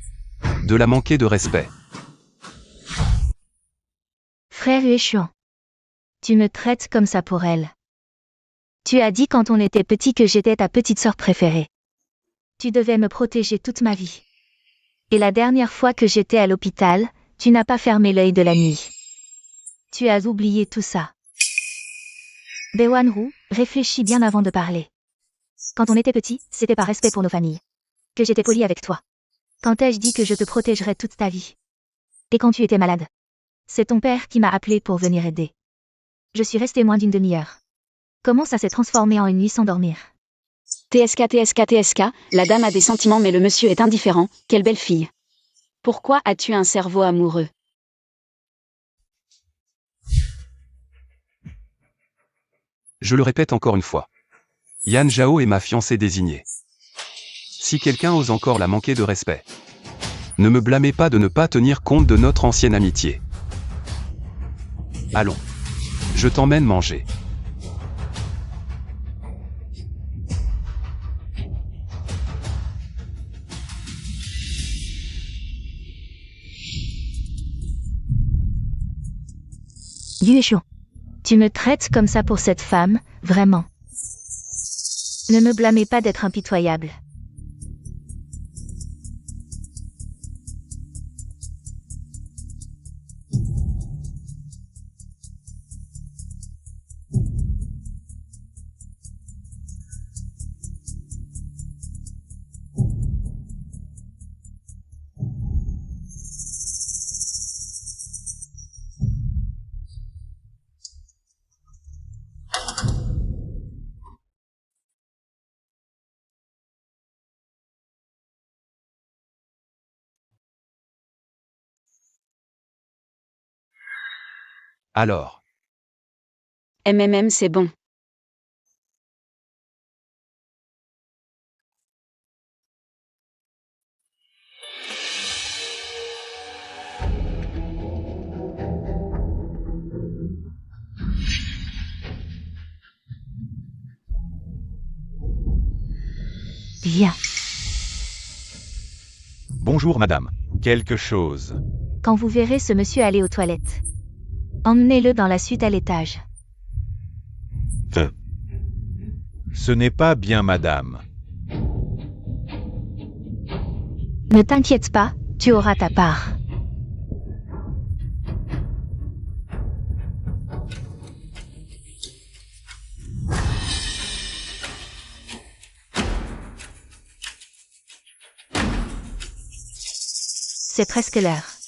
de la manquer de respect? Frère Yueshuan. Tu me traites comme ça pour elle. Tu as dit quand on était petit que j'étais ta petite sœur préférée. Tu devais me protéger toute ma vie. Et la dernière fois que j'étais à l'hôpital, tu n'as pas fermé l'œil de la nuit. Tu as oublié tout ça. Baewanru, réfléchis bien avant de parler. Quand on était petit, c'était par respect pour nos familles. Que j'étais poli avec toi. Quand ai-je dit que je te protégerais toute ta vie? Et quand tu étais malade? C'est ton père qui m'a appelé pour venir aider. Je suis restée moins d'une demi-heure. Comment ça s'est transformé en une nuit sans dormir? TSK, la dame a des sentiments mais le monsieur est indifférent, quelle belle fille. Pourquoi as-tu un cerveau amoureux? Je le répète encore une fois. Yan Zhao est ma fiancée désignée. Si quelqu'un ose encore la manquer de respect, ne me blâmez pas de ne pas tenir compte de notre ancienne amitié. Allons. Je t'emmène manger. Yueshuan. Tu me traites comme ça pour cette femme, vraiment. Ne me blâmez pas d'être impitoyable. Alors. C'est bon. Viens. Bonjour madame. Quelque chose. Quand vous verrez ce monsieur aller aux toilettes, emmenez-le dans la suite à l'étage. Ce n'est pas bien madame. Ne t'inquiète pas, tu auras ta part. C'est presque l'heure.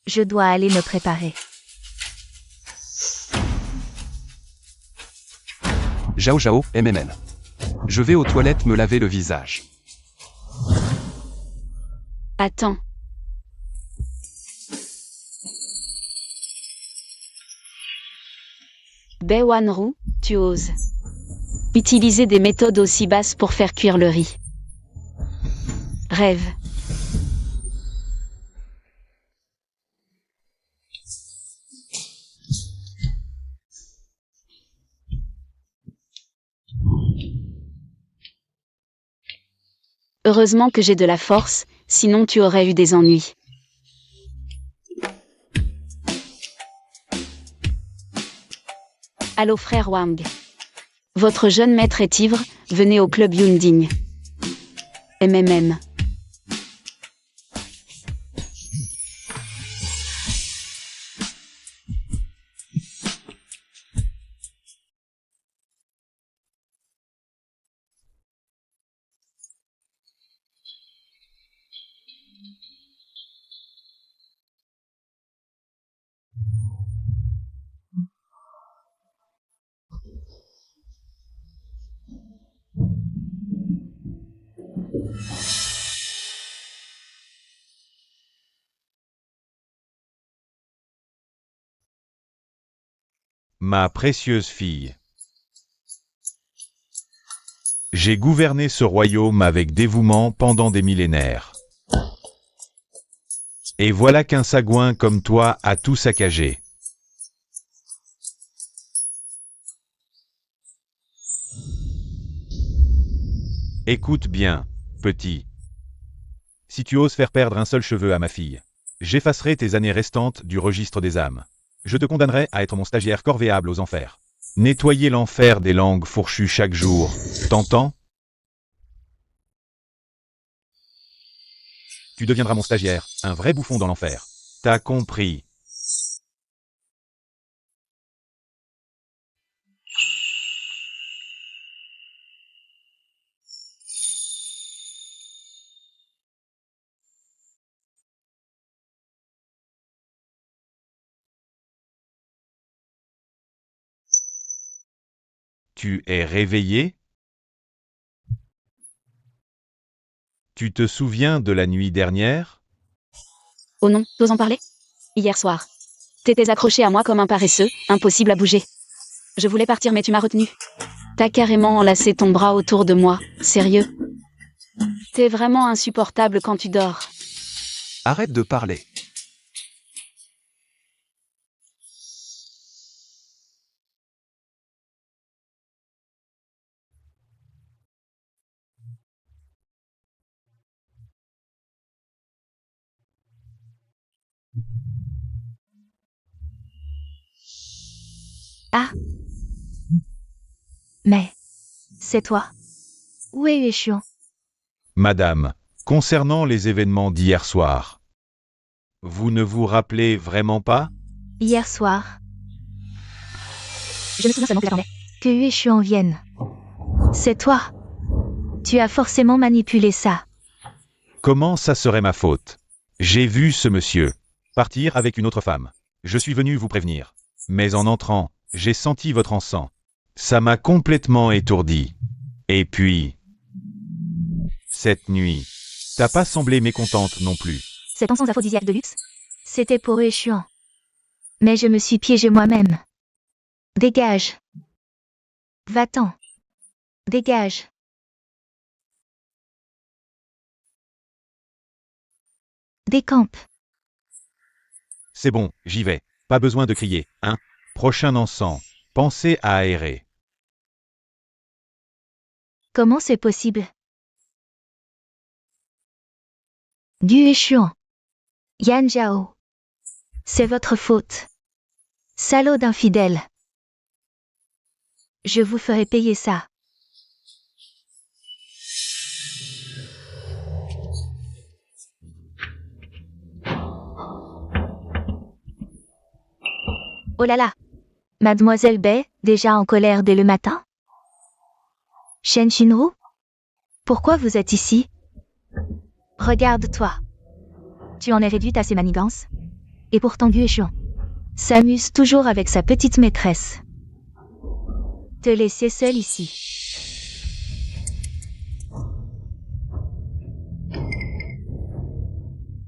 Je dois aller me préparer. Zhao, Je vais aux toilettes me laver le visage. Attends. Baewanru, tu oses utiliser des méthodes aussi basses pour faire cuire le riz. Rêve. Heureusement que j'ai de la force, sinon tu aurais eu des ennuis. Allô frère Wang. Votre jeune maître est ivre, venez au club Yunding. MMM. Ma précieuse fille. J'ai gouverné ce royaume avec dévouement pendant des millénaires. Et voilà qu'un sagouin comme toi a tout saccagé. Écoute bien, petit. Si tu oses faire perdre un seul cheveu à ma fille, j'effacerai tes années restantes du registre des âmes. Je te condamnerai à être mon stagiaire corvéable aux enfers. Nettoyer l'enfer des langues fourchues chaque jour. T'entends? Tu deviendras mon stagiaire, un vrai bouffon dans l'enfer. T'as compris. Tu es réveillé? Tu te souviens de la nuit dernière? Oh non, t'oses en parler? Hier soir. T'étais accroché à moi comme un paresseux, impossible à bouger. Je voulais partir mais tu m'as retenu. T'as carrément enlacé ton bras autour de moi, sérieux. T'es vraiment insupportable quand tu dors. Arrête de parler. Ah. Mais. C'est toi. Où est Yueshuan? Madame, concernant les événements d'hier soir, vous ne vous rappelez vraiment pas? Hier soir. Je me souviens seulement que j'attendais que Yueshuan vienne. C'est toi. Tu as forcément manipulé ça. Comment ça serait ma faute? J'ai vu ce monsieur partir avec une autre femme. Je suis venu vous prévenir. Mais en entrant, j'ai senti votre encens. Ça m'a complètement étourdi. Et puis, cette nuit, t'as pas semblé mécontente non plus. Cet encens aphrodisiaque de luxe? C'était pour Yueshuan. Mais je me suis piégé moi-même. Dégage. Va-t'en. Dégage. Décampe. C'est bon, j'y vais. Pas besoin de crier, hein? Prochain encens, pensez à aérer. Comment c'est possible? Du Yueshuan. Yan Zhao. C'est votre faute. Salaud d'infidèle. Je vous ferai payer ça. Oh là là. Mademoiselle Bai, déjà en colère dès le matin? Shen Shinru? Pourquoi vous êtes ici? Regarde-toi. Tu en es réduite à ces manigances? Et pourtant Yueshuan s'amuse toujours avec sa petite maîtresse. Te laisser seule ici.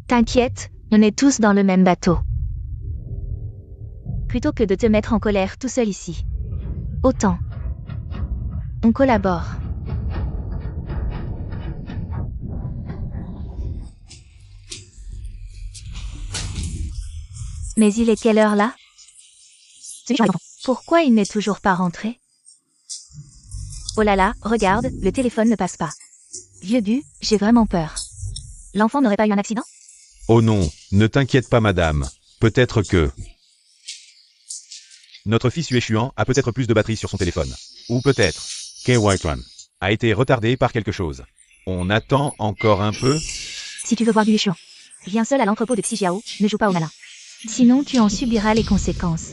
T'inquiète, on est tous dans le même bateau. Plutôt que de te mettre en colère tout seul ici. Autant. On collabore. Mais il est quelle heure là? Pourquoi il n'est toujours pas rentré? Oh là là, regarde, le téléphone ne passe pas. Vieux bu, j'ai vraiment peur. L'enfant n'aurait pas eu un accident? Oh non, ne t'inquiète pas madame. Peut-être que... Notre fils Yueshuan a peut-être plus de batterie sur son téléphone. Ou peut-être que Whiteman a été retardé par quelque chose. On attend encore un peu? Si tu veux voir du Yueshuan, viens seul à l'entrepôt de Xijiao, ne joue pas au malin. Sinon tu en subiras les conséquences.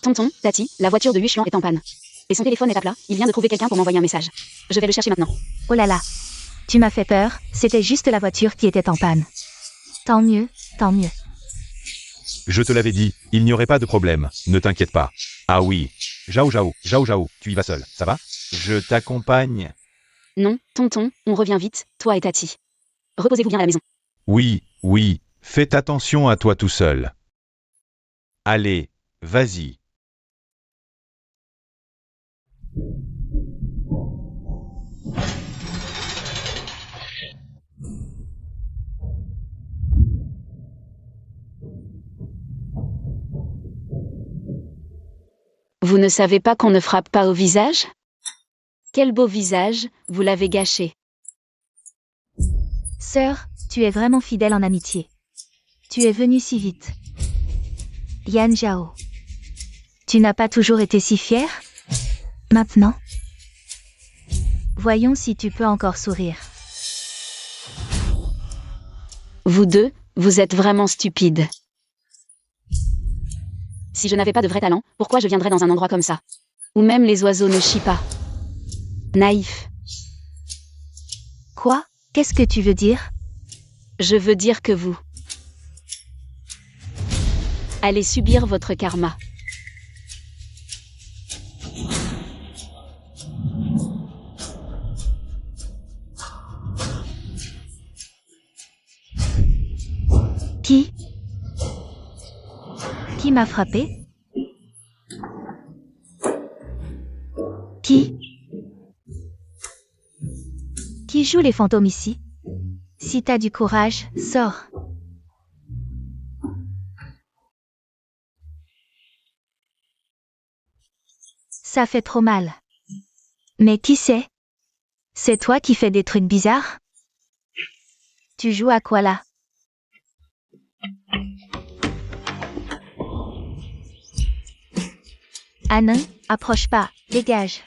Tonton, Tati, la voiture de Yueshuan est en panne. Et son téléphone est à plat, il vient de trouver quelqu'un pour m'envoyer un message. Je vais le chercher maintenant. Oh là là. Tu m'as fait peur, c'était juste la voiture qui était en panne. Tant mieux, tant mieux. Je te l'avais dit, il n'y aurait pas de problème, ne t'inquiète pas. Ah oui. Zhao Zhao, tu y vas seul, ça va? Je t'accompagne. Non, tonton, on revient vite, toi et Tati. Reposez-vous bien à la maison. Oui, oui, faites attention à toi tout seul. Allez, vas-y. Vous ne savez pas qu'on ne frappe pas au visage? Quel beau visage, vous l'avez gâché. Sœur, tu es vraiment fidèle en amitié. Tu es venue si vite. Yan Zhao. Tu n'as pas toujours été si fière? Maintenant? Voyons si tu peux encore sourire. Vous deux, vous êtes vraiment stupides. Si je n'avais pas de vrai talent, pourquoi je viendrais dans un endroit comme ça? Où même les oiseaux ne chient pas. Naïf. Quoi? Qu'est-ce que tu veux dire? Je veux dire que vous allez subir votre karma. Qui? Qui m'a frappé? Qui? Qui joue les fantômes ici? Si t'as du courage, sors. Ça fait trop mal. Mais qui c'est? C'est toi qui fais des trucs bizarres? Tu joues à quoi là? Ah non, approche pas, dégage.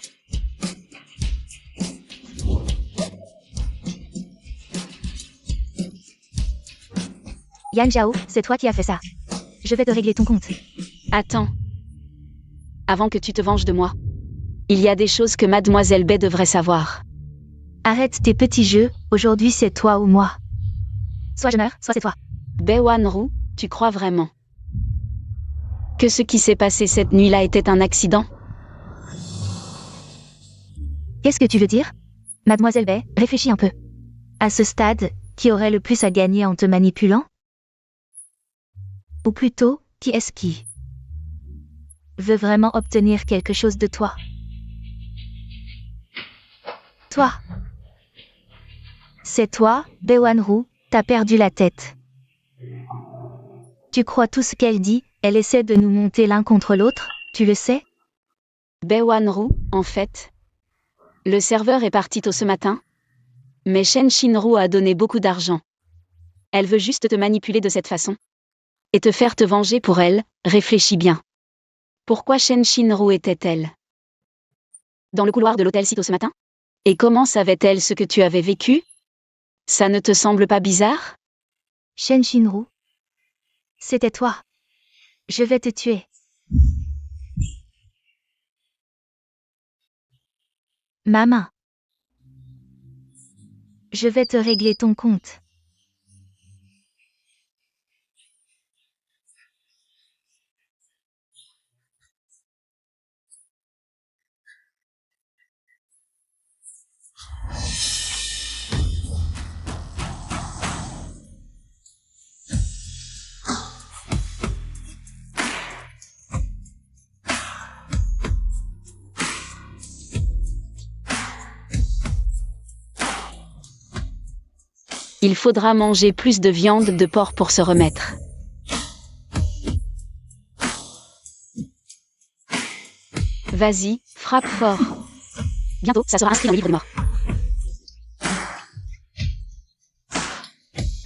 Yan Zhao, c'est toi qui as fait ça. Je vais te régler ton compte. Attends. Avant que tu te venges de moi. Il y a des choses que Mademoiselle Bai devrait savoir. Arrête tes petits jeux, aujourd'hui c'est toi ou moi. Soit je meurs, soit c'est toi. Bai Wanru, tu crois vraiment que ce qui s'est passé cette nuit-là était un accident? Qu'est-ce que tu veux dire? Mademoiselle Bai, réfléchis un peu. À ce stade, qui aurait le plus à gagner en te manipulant? Ou plutôt, qui est-ce qui veut vraiment obtenir quelque chose de toi? Toi. C'est toi, Bai Wanru, t'as perdu la tête. Tu crois tout ce qu'elle dit, elle essaie de nous monter l'un contre l'autre, tu le sais? Bai Wanru, en fait. Le serveur est parti tôt ce matin. Mais Shen Shinru a donné beaucoup d'argent. Elle veut juste te manipuler de cette façon. Et te faire te venger pour elle, réfléchis bien. Pourquoi Shen Shinru était-elle dans le couloir de l'hôtel si tôt ce matin? Et comment savait-elle ce que tu avais vécu? Ça ne te semble pas bizarre? Shen Shinru. C'était toi. Je vais te tuer. Ma main. Je vais te régler ton compte. Il faudra manger plus de viande de porc pour se remettre. Vas-y, frappe fort. Bientôt, ça sera inscrit dans le livre des morts.